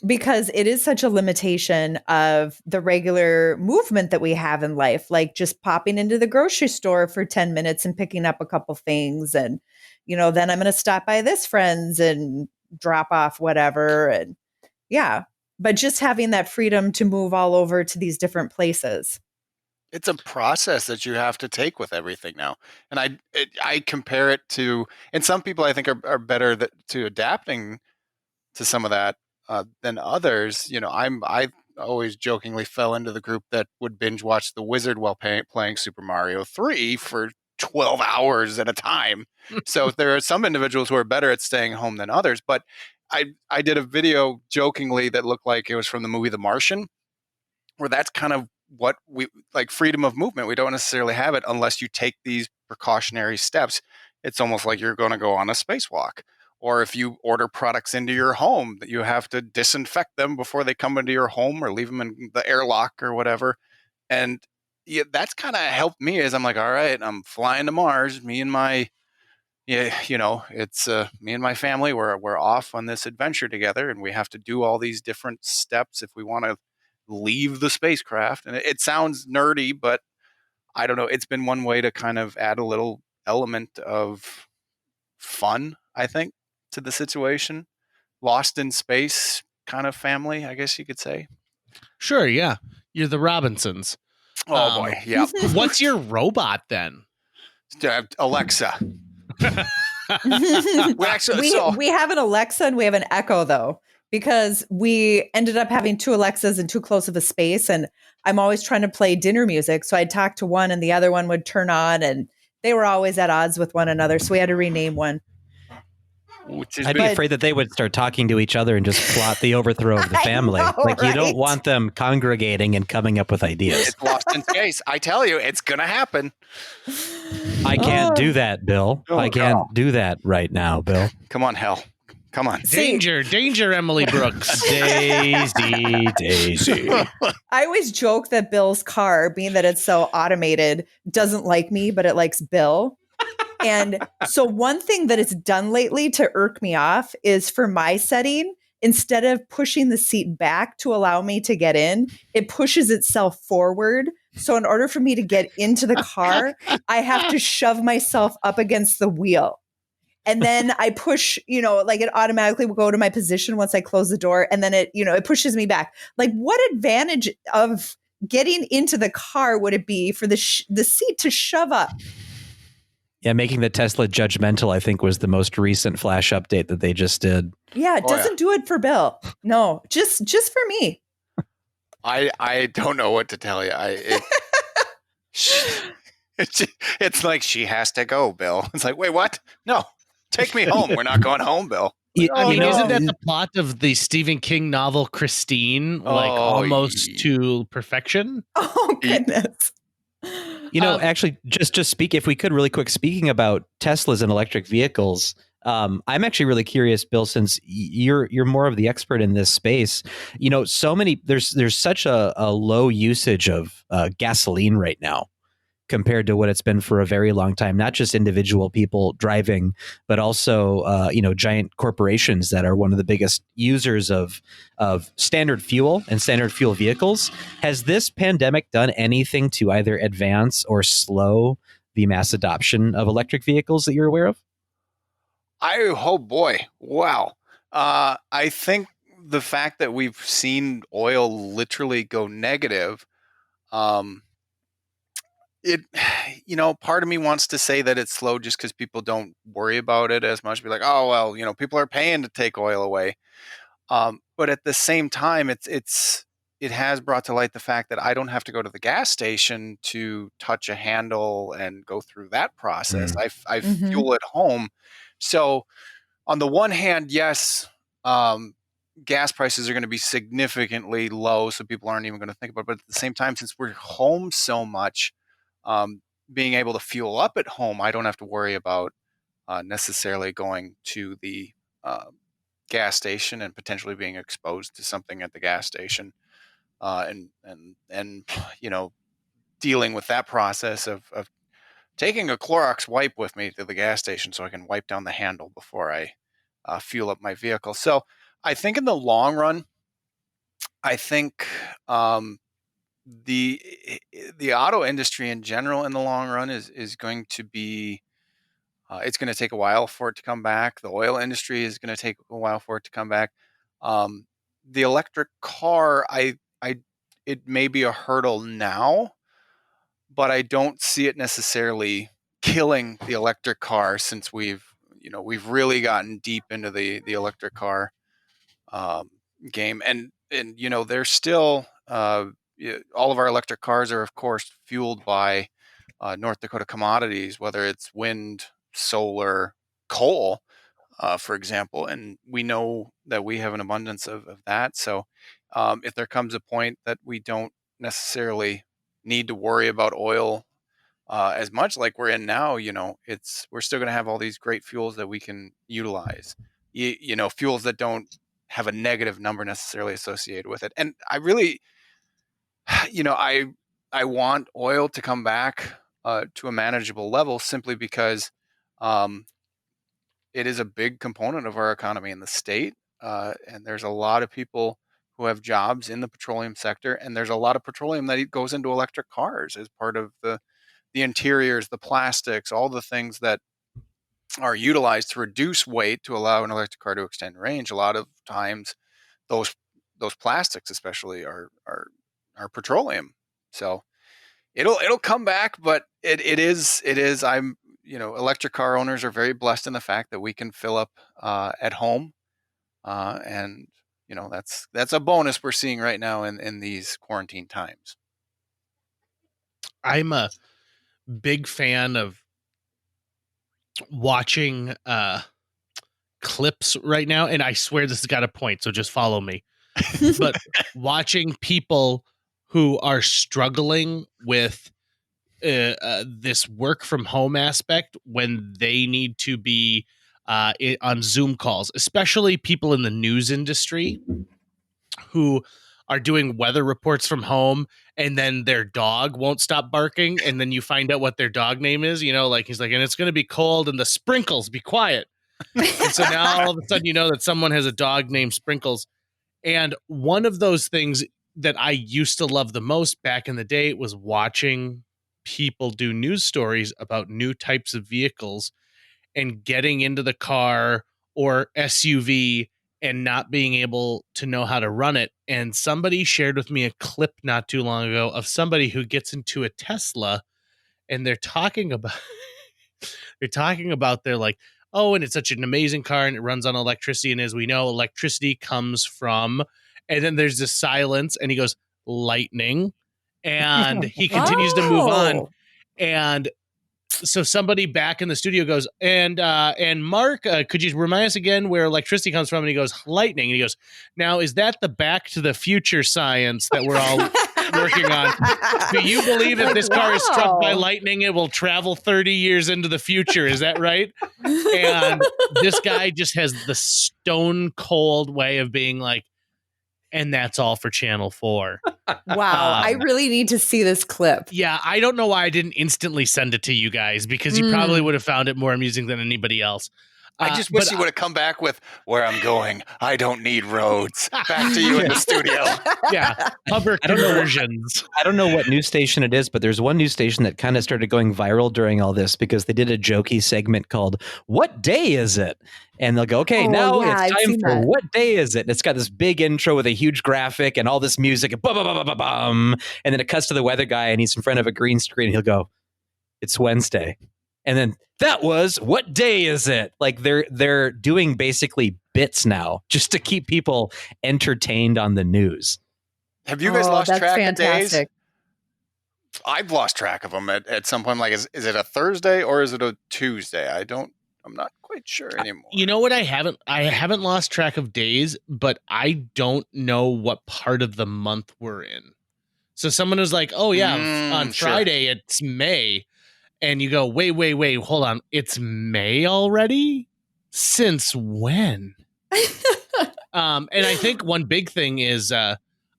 Because it is such a limitation of the regular movement that we have in life, like just popping into the grocery store for 10 minutes and picking up a couple things. And, then I'm going to stop by this friend's and drop off whatever. And but just having that freedom to move all over to these different places. It's a process that you have to take with everything now. And I compare it to, and some people I think are better to adapting to some of that than others. I always jokingly fell into the group that would binge watch The Wizard while playing Super Mario 3 for 12 hours at a time. So there are some individuals who are better at staying home than others, but I did a video jokingly that looked like it was from the movie The Martian, where that's kind of what we like, freedom of movement. We don't necessarily have it unless you take these precautionary steps. It's almost like you're going to go on a spacewalk. Or if you order products into your home, that you have to disinfect them before they come into your home or leave them in the airlock or whatever. And yeah, that's kind of helped me as I'm like, all right, I'm flying to Mars. Me and my, yeah, it's me and my family. We're off on this adventure together, and we have to do all these different steps if we want to leave the spacecraft. And it sounds nerdy, but I don't know. It's been one way to kind of add a little element of fun, I think, to the situation. Lost in space kind of family, I guess you could say. Sure, yeah. You're the Robinsons. Oh boy, yeah. What's your robot then? Alexa. We have an Alexa and we have an Echo though, because we ended up having two Alexas in too close of a space, and I'm always trying to play dinner music. So I'd talk to one and the other one would turn on, and they were always at odds with one another. So we had to rename one. I'd be afraid that they would start talking to each other and just plot the overthrow of the family. know, like, you right? don't want them congregating and coming up with ideas. It's lost in space. I tell you, it's going to happen. I can't do that, Bill. Oh, I can't no. do that right now, Bill. Come on, hell. Come on. Danger, Emily Brooks. Daisy. I always joke that Bill's car, being that it's so automated, doesn't like me, but it likes Bill. And so one thing that it's done lately to irk me off is, for my setting, instead of pushing the seat back to allow me to get in, it pushes itself forward. So in order for me to get into the car, I have to shove myself up against the wheel. And then I push, like it automatically will go to my position once I close the door. And then it pushes me back. Like, what advantage of getting into the car would it be for the seat to shove up? Yeah, making the Tesla judgmental, I think, was the most recent flash update that they just did. Yeah, it doesn't do it for Bill. No, just for me. I don't know what to tell you. It's like, she has to go, Bill. It's like, wait, what? No, take me home. We're not going home, Bill. I mean, no. isn't that the plot of the Stephen King novel Christine, almost to perfection? Oh, goodness. Actually, just speak, if we could really quick, speaking about Teslas and electric vehicles, I'm actually really curious, Bill, since you're more of the expert in this space. There's such a low usage of gasoline right now compared to what it's been for a very long time. Not just individual people driving, but also giant corporations that are one of the biggest users of standard fuel and standard fuel vehicles. Has this pandemic done anything to either advance or slow the mass adoption of electric vehicles that you're aware of? Oh boy, wow. I think the fact that we've seen oil literally go negative, part of me wants to say that it's slow just because people don't worry about it as much. Be like, oh well, people are paying to take oil away. But at the same time, it has brought to light the fact that I don't have to go to the gas station to touch a handle and go through that process. I fuel at home. So on the one hand, yes, gas prices are going to be significantly low, so people aren't even going to think about it. But at the same time, since we're home so much, being able to fuel up at home, I don't have to worry about necessarily going to the gas station and potentially being exposed to something at the gas station, and dealing with that process of taking a Clorox wipe with me to the gas station so I can wipe down the handle before I fuel up my vehicle. So I think in the long run, I think the auto industry in general in the long run is going to be, it's going to take a while for it to come back. The oil industry is going to take a while for it to come back. The electric car, it may be a hurdle now, but I don't see it necessarily killing the electric car, since we've really gotten deep into the electric car game, and there's still all of our electric cars are of course fueled by North Dakota commodities, whether it's wind, solar, coal. for example, and we know that we have an abundance of that. So if there comes a point that we don't necessarily need to worry about oil as much like we're in now, we're still going to have all these great fuels that we can utilize. Fuels that don't have a negative number necessarily associated with it. And I really, I want oil to come back to a manageable level simply because it is a big component of our economy in the state. And there's a lot of people who have jobs in the petroleum sector, and there's a lot of petroleum that goes into electric cars as part of the interiors, the plastics, all the things that are utilized to reduce weight to allow an electric car to extend range. A lot of times those plastics especially are petroleum. So it'll come back, but it is electric car owners are very blessed in the fact that we can fill up at home, and that's a bonus we're seeing right now in these quarantine times. I'm a big fan of watching clips right now, and I swear this has got a point, so just follow me. But watching people who are struggling with this work from home aspect when they need to be on Zoom calls, especially people in the news industry who are doing weather reports from home, and then their dog won't stop barking, and then you find out what their dog name is, like he's like, and it's going to be cold and the Sprinkles, be quiet. And so now all of a sudden that someone has a dog named Sprinkles. And one of those things that I used to love the most back in the day was watching people do news stories about new types of vehicles and getting into the car or SUV and not being able to know how to run it. And somebody shared with me a clip not too long ago of somebody who gets into a Tesla, and they're talking about they're like, oh, and it's such an amazing car and it runs on electricity. And as we know, electricity comes from, and then there's this silence, and he goes, lightning. And he continues to move on. And so somebody back in the studio goes, and Mark, could you remind us again where electricity comes from? And he goes, lightning. And he goes, now, is that the Back to the Future science that we're all working on? Do you believe if this car is struck by lightning, it will travel 30 years into the future? Is that right? And this guy just has the stone cold way of being like, and that's all for Channel 4. Wow. I really need to see this clip. Yeah, I don't know why I didn't instantly send it to you guys, because you probably would have found it more amusing than anybody else. I just wish you would have come back with, where I'm going, I don't need roads. Back to you in the studio. Yeah, hover conversions. I don't know what news station it is, but there's one news station that kind of started going viral during all this because they did a jokey segment called "What Day Is It?" And they'll go, okay, now it's time for "What Day Is It?" And it's got this big intro with a huge graphic and all this music, and bum, and then it cuts to the weather guy, and he's in front of a green screen. And he'll go, "It's Wednesday." And then that was "What Day Is It?" Like they're doing basically bits now just to keep people entertained on the news. Have you guys lost track of days? Fantastic. I've lost track of them at some point. Like, is it a Thursday or is it a Tuesday? I'm not quite sure anymore. You know what? I haven't lost track of days, but I don't know what part of the month we're in. So someone was like, oh yeah, on Friday it's May. And you go, wait, hold on. It's May already? Since when? And I think one big thing is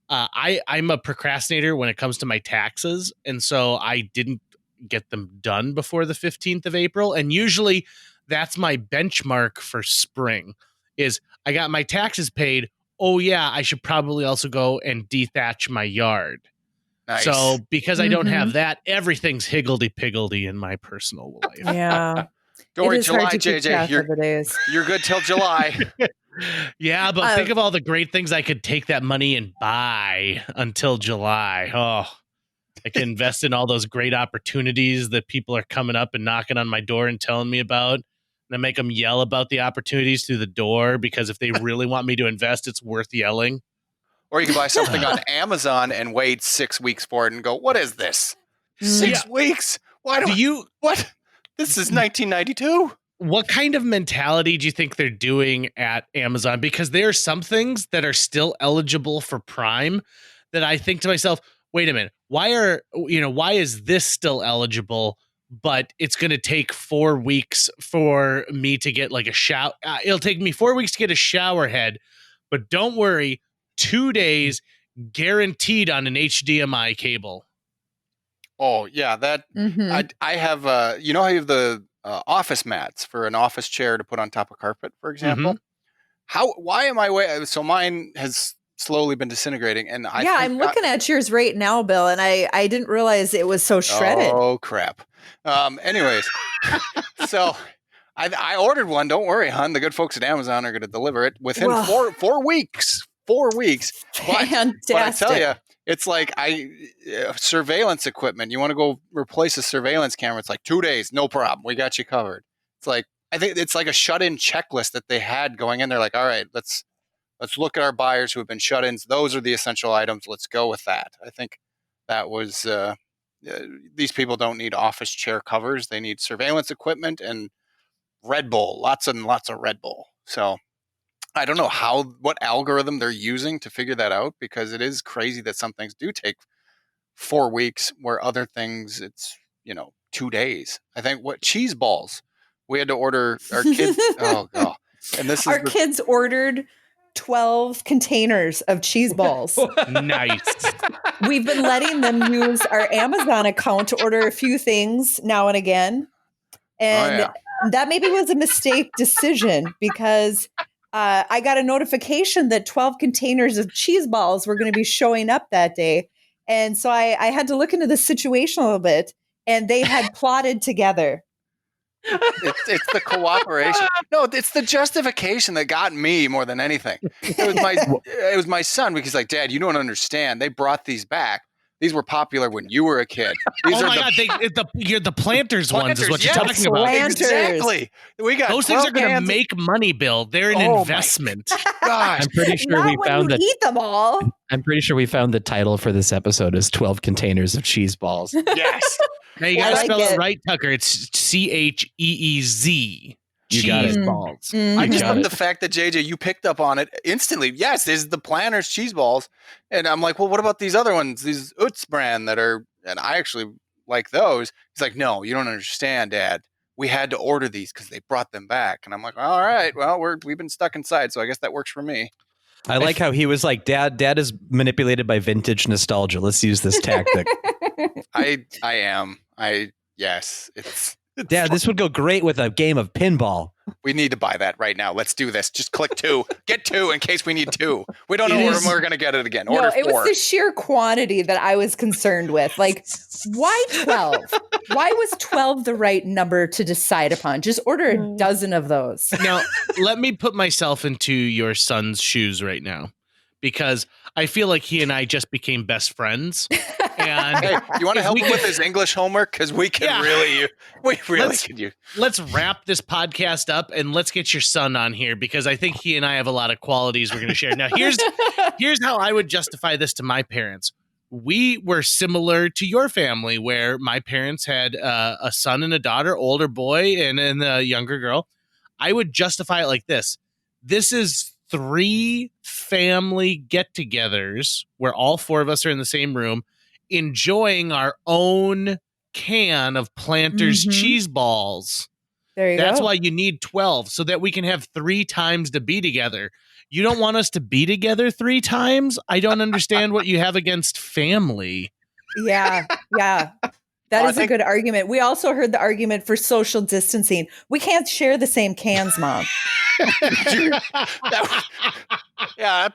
I'm a procrastinator when it comes to my taxes. And so I didn't get them done before the 15th of April. And usually that's my benchmark for spring is I got my taxes paid. Oh, yeah, I should probably also go and dethatch my yard. Nice. So because I don't have that, everything's higgledy-piggledy in my personal life. Yeah. Don't worry, It is hard July, to keep track JJ, of the days. you're good till July. Yeah, but think of all the great things I could take that money and buy until July. Oh, I can invest in all those great opportunities that people are coming up and knocking on my door and telling me about. And I make them yell about the opportunities through the door, because if they really want me to invest, it's worth yelling. Or you can buy something on Amazon and wait 6 weeks for it and go, what is this? 6 weeks? Why do you? What? This is 1992. What kind of mentality do you think they're doing at Amazon? Because there are some things that are still eligible for Prime that I think to myself, wait a minute, why is this still eligible, but it's going to take 4 weeks for me to get like a shower. It'll take me 4 weeks to get a shower head, but don't worry, 2 days guaranteed on an HDMI cable. Oh yeah, that I have. You know how you have the office mats for an office chair to put on top of carpet, for example. Why am I way? So mine has slowly been disintegrating, and I'm looking at yours right now, Bill, and I didn't realize it was so shredded. Oh crap. Anyways, so I ordered one. Don't worry, hon. The good folks at Amazon are going to deliver it within 4 weeks. 4 weeks. Fantastic. But I tell you, it's like surveillance equipment. You want to go replace a surveillance camera? It's like 2 days, no problem. We got you covered. It's like I think it's like a shut-in checklist that they had going in. They're like, all right, let's look at our buyers who have been shut-ins. Those are the essential items. Let's go with that. I think that was these people don't need office chair covers. They need surveillance equipment and Red Bull, lots and lots of Red Bull. So I don't know what algorithm they're using to figure that out, because it is crazy that some things do take 4 weeks where other things it's 2 days. I think cheese balls we had to order our kids. Oh god! And this is our kids ordered 12 containers of cheese balls. Nice. We've been letting them use our Amazon account to order a few things now and again, and that maybe was a mistake decision, because I got a notification that 12 containers of cheese balls were going to be showing up that day. And so I had to look into the situation a little bit, and they had plotted together. It's the cooperation. No, it's the justification that got me more than anything. It was my son, because like, Dad, you don't understand. They brought these back. These were popular when you were a kid. God, you're the planters ones is what you're talking about. Planters. Exactly. We got those things are going to make money, Bill. They're an investment. Gosh. I'm pretty sure we found that. Eat them all. I'm pretty sure we found the title for this episode is 12 containers of cheese balls. Yes. Now you got to spell it right, Tucker. It's CHEEZ. You got it. Balls. I just love the fact that JJ, you picked up on it instantly. Yes, this is the Planters cheese balls. And I'm like, well, what about these other ones? These Utz brand that are, and I actually like those. He's like, no, you don't understand, Dad. We had to order these because they brought them back. And I'm like, all right, well, we've been stuck inside, so I guess that works for me. I like how he was like, Dad is manipulated by vintage nostalgia. Let's use this tactic. I am. Yes, it's Dad, this would go great with a game of pinball. We need to buy that right now. Let's do this. Just click 2. Get 2 in case we need 2. We don't know when we're going to get it again. Order 4. It was the sheer quantity that I was concerned with. Like, why 12? Why was 12 the right number to decide upon? Just order a dozen of those. Now, let me put myself into your son's shoes right now, because I feel like he and I just became best friends. And hey, you want to help him with his English homework? Because we can could use. Let's wrap this podcast up and let's get your son on here, because I think he and I have a lot of qualities we're going to share. Now, here's how I would justify this to my parents. We were similar to your family, where my parents had a son and a daughter, older boy and a younger girl. I would justify it like this. This is 3 family get-togethers where all 4 of us are in the same room, enjoying our own can of Planters cheese balls. There you go. That's why you need 12, so that we can have 3 times to be together. You don't want us to be together 3 times? I don't understand what you have against family. Yeah. That is a good argument. We also heard the argument for social distancing. We can't share the same cans, Mom. I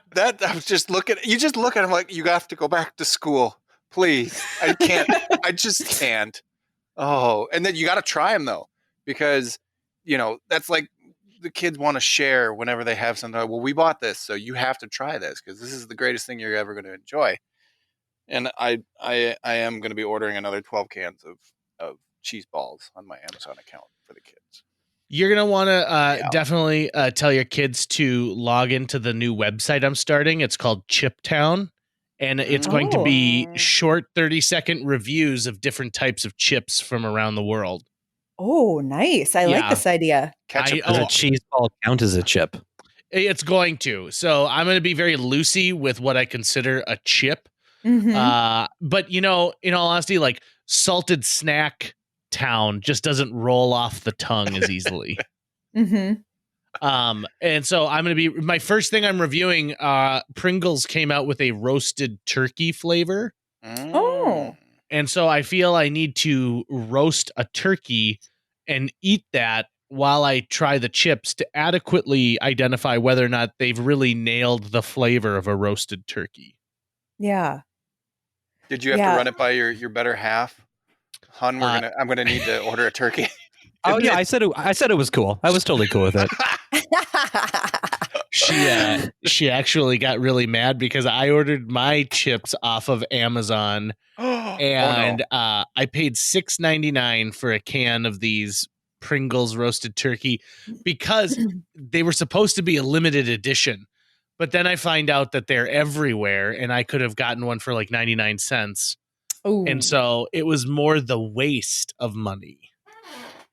was just looking. You just look at him like, you have to go back to school. Please. I can't. I just can't. Oh, and then you got to try them, though, because, that's like the kids want to share whenever they have something. Well, we bought this, so you have to try this because this is the greatest thing you're ever going to enjoy. And I am going to be ordering another 12 cans of cheese balls on my Amazon account for the kids. You're going to want to definitely tell your kids to log into the new website I'm starting. It's called Chiptown. And it's going to be short 30-second reviews of different types of chips from around the world. Oh, nice. I like Yeah. this idea. Ketchup. Does a cheese ball count as a chip? It's going to. So I'm going to be very loosey with what I consider a chip. Mhm. But in all honesty, like salted snack town just doesn't roll off the tongue as easily. Mhm. And so I'm going to be, my first thing I'm reviewing, Pringles came out with a roasted turkey flavor. Oh. And so I feel I need to roast a turkey and eat that while I try the chips to adequately identify whether or not they've really nailed the flavor of a roasted turkey. Yeah. Did you have to run it by your better half? Hun, I'm gonna need to order a turkey. Oh yeah, I said it was cool. I was totally cool with it. She actually got really mad because I ordered my chips off of Amazon and I paid $6.99 for a can of these Pringles roasted turkey because they were supposed to be a limited edition. But then I find out that they're everywhere and I could have gotten one for like 99 cents. Ooh. And so it was more the waste of money.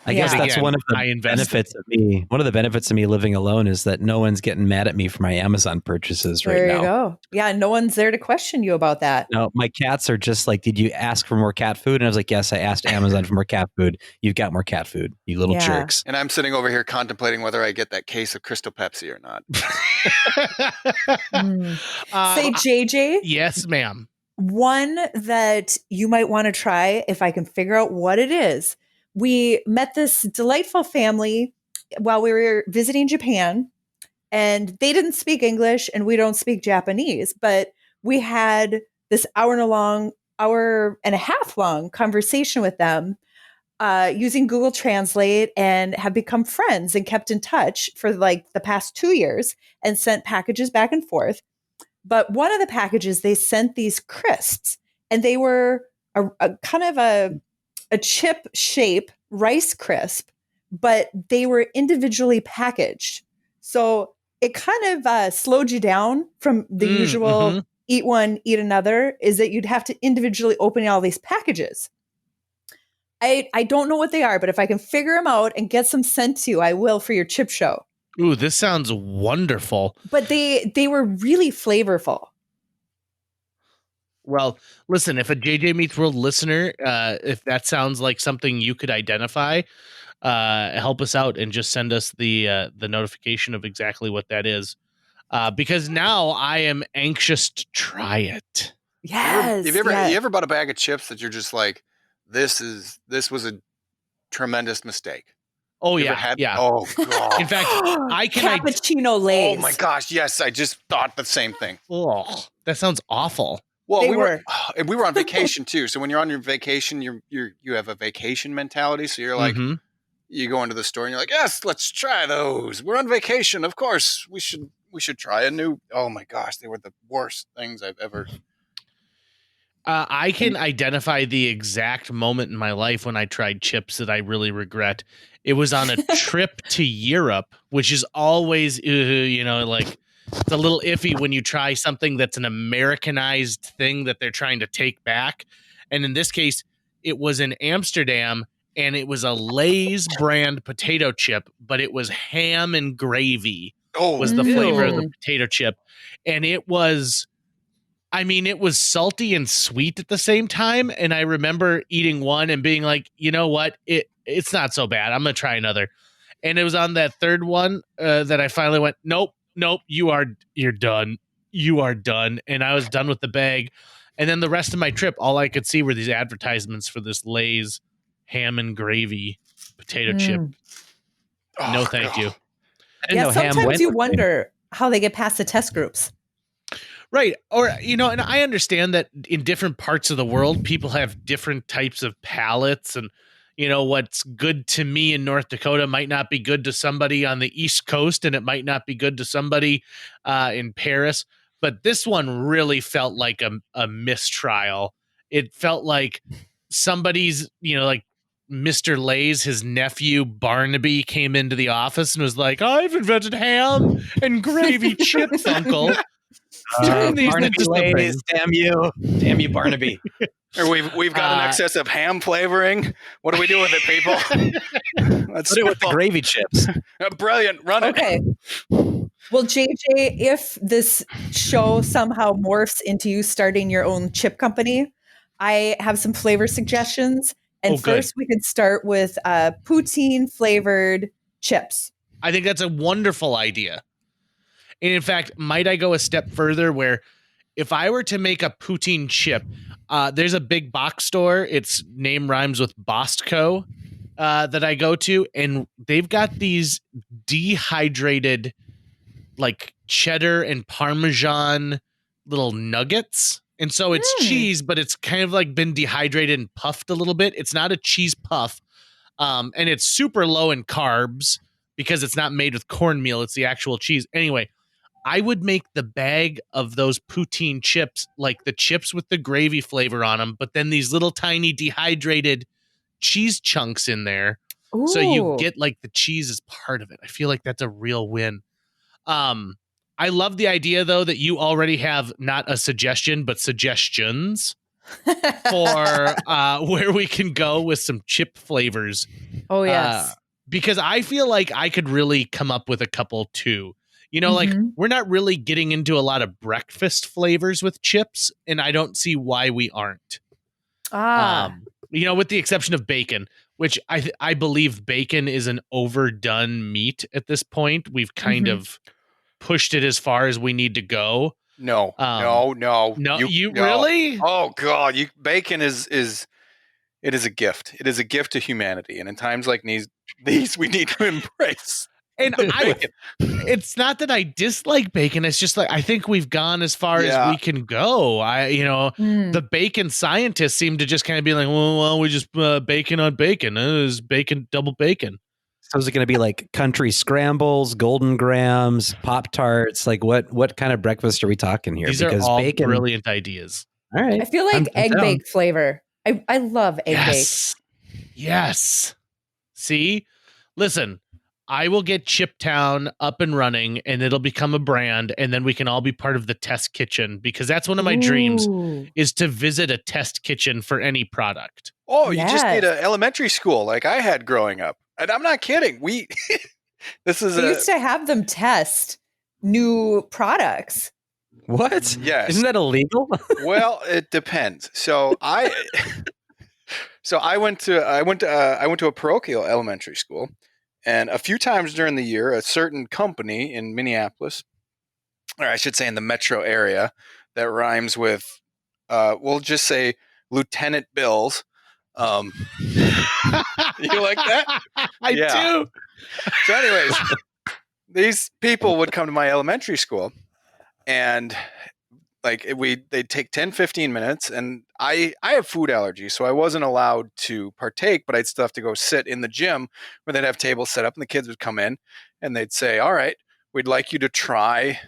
I guess that's Again, one of the I invested. benefits of me. One of the benefits of me living alone is that no one's getting mad at me for my Amazon purchases right now. There you go. Yeah, no one's there to question you about that. No, my cats are just like, did you ask for more cat food? And I was like, yes, I asked Amazon for more cat food. You've got more cat food, you little jerks. And I'm sitting over here contemplating whether I get that case of Crystal Pepsi or not. Say, JJ. Yes, ma'am. One that you might want to try if I can figure out what it is. We met this delightful family while we were visiting Japan, and they didn't speak English and we don't speak Japanese, but we had this hour and a half long conversation with them using Google Translate, and have become friends and kept in touch for like the past 2 years and sent packages back and forth. But one of the packages, they sent these crisps, and they were a kind of a chip shape Rice crisp, but they were individually packaged. So it kind of slowed you down from the usual eat one, eat another, is that you'd have to individually open all these packages. I don't know what they are, but if I can figure them out and get some sent to you, I will for your chip show. Ooh, this sounds wonderful. But they were really flavorful. Well, listen, if a JJ Meets World listener, if that sounds like something you could identify, help us out and just send us the notification of exactly what that is. Because now I am anxious to try it. Yes. You ever bought a bag of chips that you're just like, this was a tremendous mistake? Oh, yeah. Yeah. Oh, God. In fact, I can... Cappuccino Lays. Oh, my gosh. Yes, I just thought the same thing. Oh, that sounds awful. Well, we were on vacation, too. So when you're on your vacation, you have a vacation mentality. So you're like, you go into the store and you're like, yes, let's try those. We're on vacation. Of course, we should try a new... Oh, my gosh. They were the worst things I've ever... I can identify the exact moment in my life when I tried chips that I really regret. It was on a trip to Europe, which is always, like it's a little iffy when you try something that's an Americanized thing that they're trying to take back. And in this case, it was in Amsterdam, and it was a Lay's brand potato chip, but it was ham and gravy was the flavor of the potato chip. And it was... it was salty and sweet at the same time. And I remember eating one and being like, you know what? It's not so bad. I'm going to try another. And it was on that third one that I finally went, nope, you're done. You are done. And I was done with the bag. And then the rest of my trip, all I could see were these advertisements for this Lay's ham and gravy potato chip. Oh, no, thank you. Yeah, sometimes you wonder how they get past the test groups. Right. Or, and I understand that in different parts of the world, people have different types of palates, and, what's good to me in North Dakota might not be good to somebody on the East Coast, and it might not be good to somebody in Paris. But this one really felt like a mistrial. It felt like somebody's, like Mr. Lay's, his nephew Barnaby came into the office and was like, I've invented ham and gravy chips, Uncle. Turn these Barnaby into something. Lays, damn you, Barnaby. Or we've got an excess of ham flavoring. What do we do with it, people? Let's Put it with the gravy chips. Brilliant. Run it. Okay. Well, JJ, if this show somehow morphs into you starting your own chip company, I have some flavor suggestions. And Oh, good. first, we could start with poutine flavored chips. I think that's a wonderful idea. And in fact, might I go a step further where if I were to make a poutine chip, there's a big box store. Its name rhymes with Bostco that I go to. And they've got these dehydrated like cheddar and Parmesan little nuggets. And so it's cheese, but it's kind of like been dehydrated and puffed a little bit. It's not a cheese puff. And it's super low in carbs because it's not made with cornmeal. It's the actual cheese. Anyway, I would make the bag of those poutine chips like the chips with the gravy flavor on them, but then these little tiny dehydrated cheese chunks in there. Ooh. So you get like the cheese as part of it. I feel like that's a real win. I love the idea though that you already have not a suggestion, but suggestions for where we can go with some chip flavors. Oh, yes. Because I feel like I could really come up with a couple too. You know, like we're not really getting into a lot of breakfast flavors with chips, and I don't see why we aren't. You know, with the exception of bacon, which I believe bacon is an overdone meat at this point. We've kind of pushed it as far as we need to go. No. You really? Oh God, bacon is it is a gift. It is a gift to humanity, and in times like these we need to embrace. And it's not that I dislike bacon. It's just like I think we've gone as far as we can go. The bacon scientists seem to just kind of be like, well, we just bacon on bacon. Is bacon double bacon? So is it going to be like country scrambles, golden grams, Pop Tarts? Like what kind of breakfast are we talking here? These are all brilliant ideas. All right, I feel like egg bake flavor. I love egg bake. Yes. See, listen. I will get Chiptown up and running and it'll become a brand and then we can all be part of the test kitchen because that's one of my dreams is to visit a test kitchen for any product. Oh, you just need an elementary school like I had growing up. And I'm not kidding. We used to have them test new products. What? Yes. Isn't that illegal? Well, it depends. So I went to a parochial elementary school. And a few times during the year, a certain company in Minneapolis, or I should say in the metro area, that rhymes with, we'll just say Lieutenant Bills. You like that? I do. So anyways, these people would come to my elementary school and like they'd take 10, 15 minutes and I have food allergies, so I wasn't allowed to partake, but I'd still have to go sit in the gym where they'd have tables set up and the kids would come in and they'd say, all right, we'd like you to try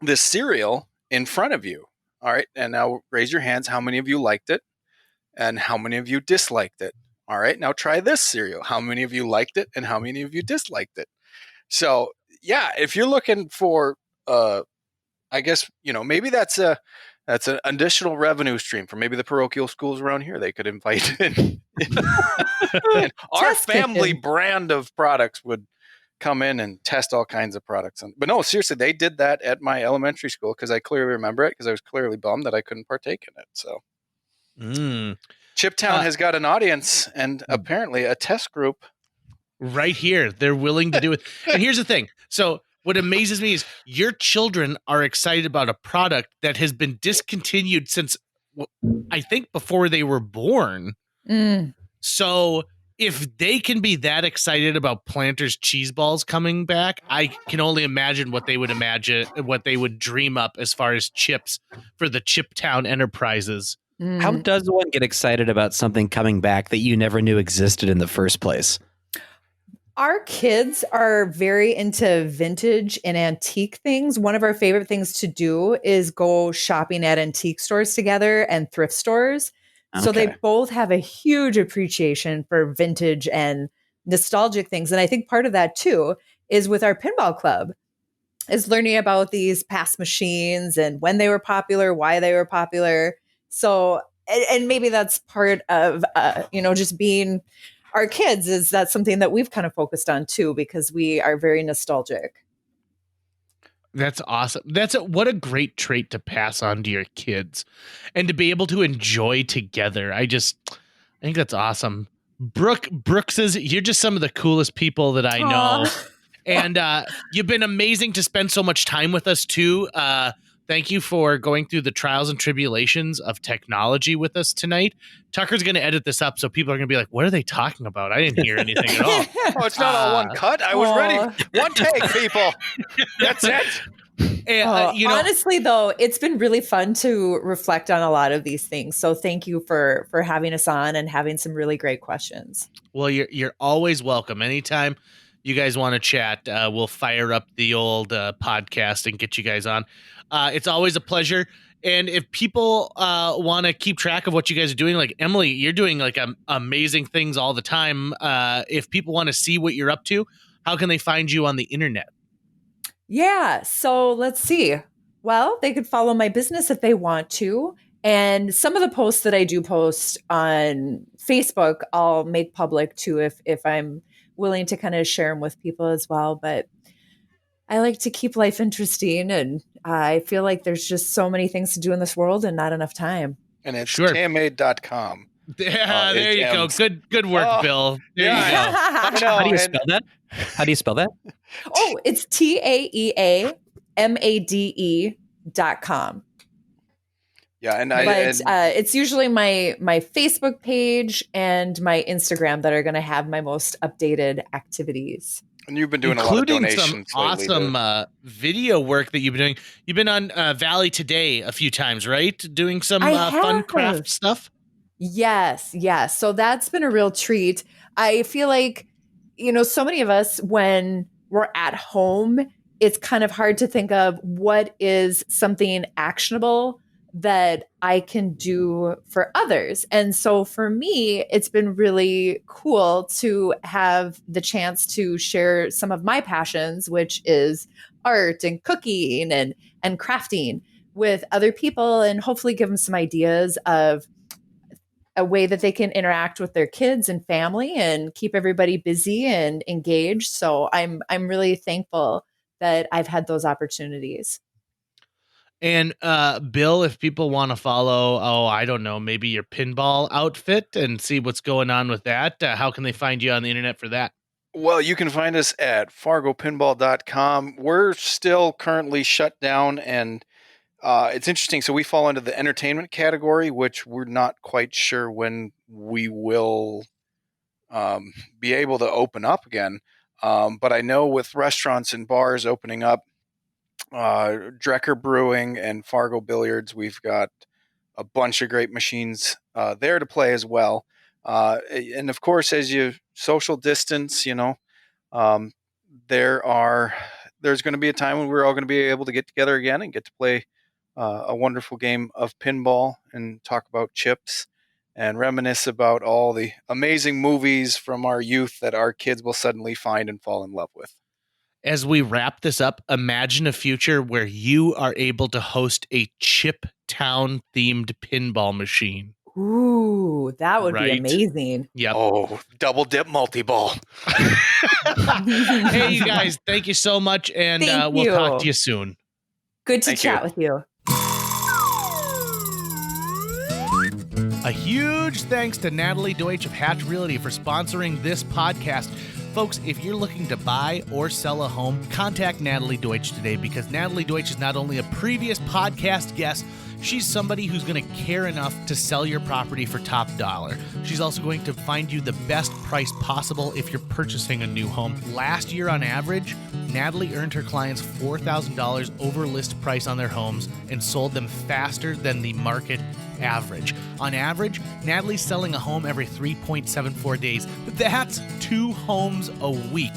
this cereal in front of you. All right. And now raise your hands. How many of you liked it? And how many of you disliked it? All right. Now try this cereal. How many of you liked it? And how many of you disliked it? So yeah, if you're looking for, I guess, maybe that's an additional revenue stream for maybe the parochial schools around here. They could invite in. And our family brand of products would come in and test all kinds of products. But no, seriously, they did that at my elementary school because I clearly remember it because I was clearly bummed that I couldn't partake in it. So Chiptown has got an audience and apparently a test group. Right here. They're willing to do it. And here's the thing. So what amazes me is your children are excited about a product that has been discontinued since, I think, before they were born. So if they can be that excited about Planters cheese balls coming back, I can only imagine what they would dream up as far as chips for the Chiptown enterprises. How does one get excited about something coming back that you never knew existed in the first place? Our kids are very into vintage and antique things. One of our favorite things to do is go shopping at antique stores together and thrift stores. Okay. So they both have a huge appreciation for vintage and nostalgic things. And I think part of that too is with our pinball club. is learning about these past machines and when they were popular, why they were popular. So, and maybe that's part of, just being our kids, is that something that we've kind of focused on too, because we are very nostalgic. That's awesome. What a great trait to pass on to your kids and to be able to enjoy together. I think that's awesome. Brooks you're just some of the coolest people that I know. Aw. And you've been amazing to spend so much time with us too. Thank you for going through the trials and tribulations of technology with us tonight. Tucker's going to edit this up, so people are going to be like, what are they talking about? I didn't hear anything at all. Oh, it's not all one cut. I was ready. One take, people. That's it. And, honestly, though, it's been really fun to reflect on a lot of these things. So thank you for having us on and having some really great questions. Well, you're always welcome. Anytime you guys want to chat, we'll fire up the old podcast and get you guys on. It's always a pleasure. And if people want to keep track of what you guys are doing, like Emily, you're doing like amazing things all the time. If people want to see what you're up to, how can they find you on the internet? Yeah. So let's see. Well, they could follow my business if they want to. And some of the posts that I do post on Facebook, I'll make public too, if I'm willing to kind of share them with people as well. But I like to keep life interesting, and I feel like there's just so many things to do in this world and not enough time. And it's tammade.com. Yeah, there you go. Good work, Bill. There you go. How do you spell that? How do you spell that? Oh, it's TAEAMADE.com. Yeah, and it's usually my Facebook page and my Instagram that are going to have my most updated activities. And you've been doing a lot of donations some awesome video work that you've been doing. You've been on Valley Today a few times, right? Doing some fun craft stuff. Yes. So that's been a real treat. I feel like, so many of us, when we're at home, it's kind of hard to think of what is something actionable that I can do for others. And so for me, it's been really cool to have the chance to share some of my passions, which is art and cooking and crafting, with other people, and hopefully give them some ideas of a way that they can interact with their kids and family and keep everybody busy and engaged. So I'm really thankful that I've had those opportunities. And Bill, if people want to follow, I don't know, maybe your pinball outfit and see what's going on with that, how can they find you on the internet for that? Well, you can find us at fargopinball.com. We're still currently shut down, and it's interesting. So we fall into the entertainment category, which we're not quite sure when we will be able to open up again. But I know with restaurants and bars opening up, Drecker Brewing and Fargo Billiards, we've got a bunch of great machines there to play as well. And of course, as you social distance, there's going to be a time when we're all going to be able to get together again and get to play a wonderful game of pinball and talk about chips and reminisce about all the amazing movies from our youth that our kids will suddenly find and fall in love with. As we wrap this up, imagine a future where you are able to host a Chip Town themed pinball machine. Ooh, that would be amazing. Yep. Oh, double dip multi-ball. Hey, you guys, thank you so much, and we'll talk to you soon. Good to chat with you. A huge thanks to Natalie Deutsch of Hatch Realty for sponsoring this podcast. Folks, if you're looking to buy or sell a home, contact Natalie Deutsch today, because Natalie Deutsch is not only a previous podcast guest, she's somebody who's going to care enough to sell your property for top dollar. She's also going to find you the best price possible if you're purchasing a new home. Last year, on average, Natalie earned her clients $4,000 over list price on their homes and sold them faster than the market average. On average, Natalie's selling a home every 3.74 days. That's 2 homes a week.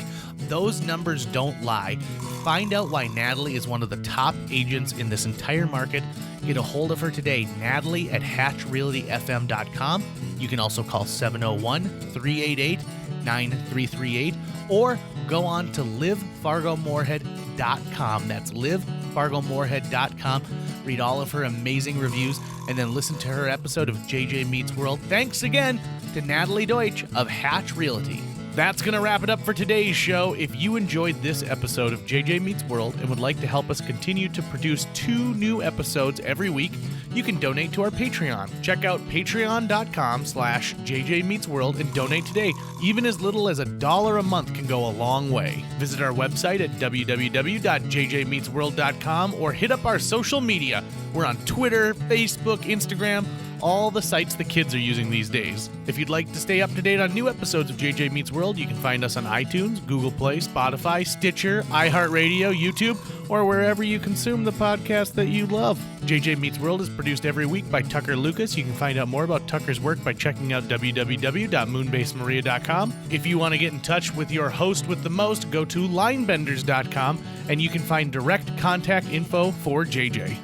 Those numbers don't lie. Find out why Natalie is one of the top agents in this entire market. Get a hold of her today, Natalie at hatchrealtyfm.com. You can also call 701-388-9338 or go on to livefargomoorhead.com. livefargomorehead.com. That's livefargomorehead.com. Read all of her amazing reviews and then listen to her episode of JJ Meets World. Thanks again to Natalie Deutsch of Hatch Realty. That's going to wrap it up for today's show. If you enjoyed this episode of JJ Meets World and would like to help us continue to produce 2 new episodes every week, you can donate to our Patreon. Check out patreon.com/JJ Meets World and donate today. Even as little as $1 a month can go a long way. Visit our website at www.jjmeetsworld.com or hit up our social media. We're on Twitter, Facebook, Instagram, all the sites the kids are using these days. If you'd like to stay up to date on new episodes of JJ Meets World, you can find us on iTunes, Google Play, Spotify, Stitcher, iHeartRadio, YouTube, or wherever you consume the podcast that you love. JJ Meets World is produced every week by Tucker Lucas. You can find out more about Tucker's work by checking out www.moonbasemaria.com. If you want to get in touch with your host with the most, go to linebenders.com, and you can find direct contact info for JJ.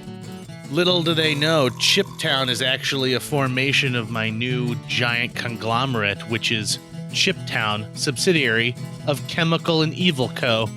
Little do they know, Chiptown is actually a formation of my new giant conglomerate, which is Chiptown, subsidiary of Chemical and Evil Co.,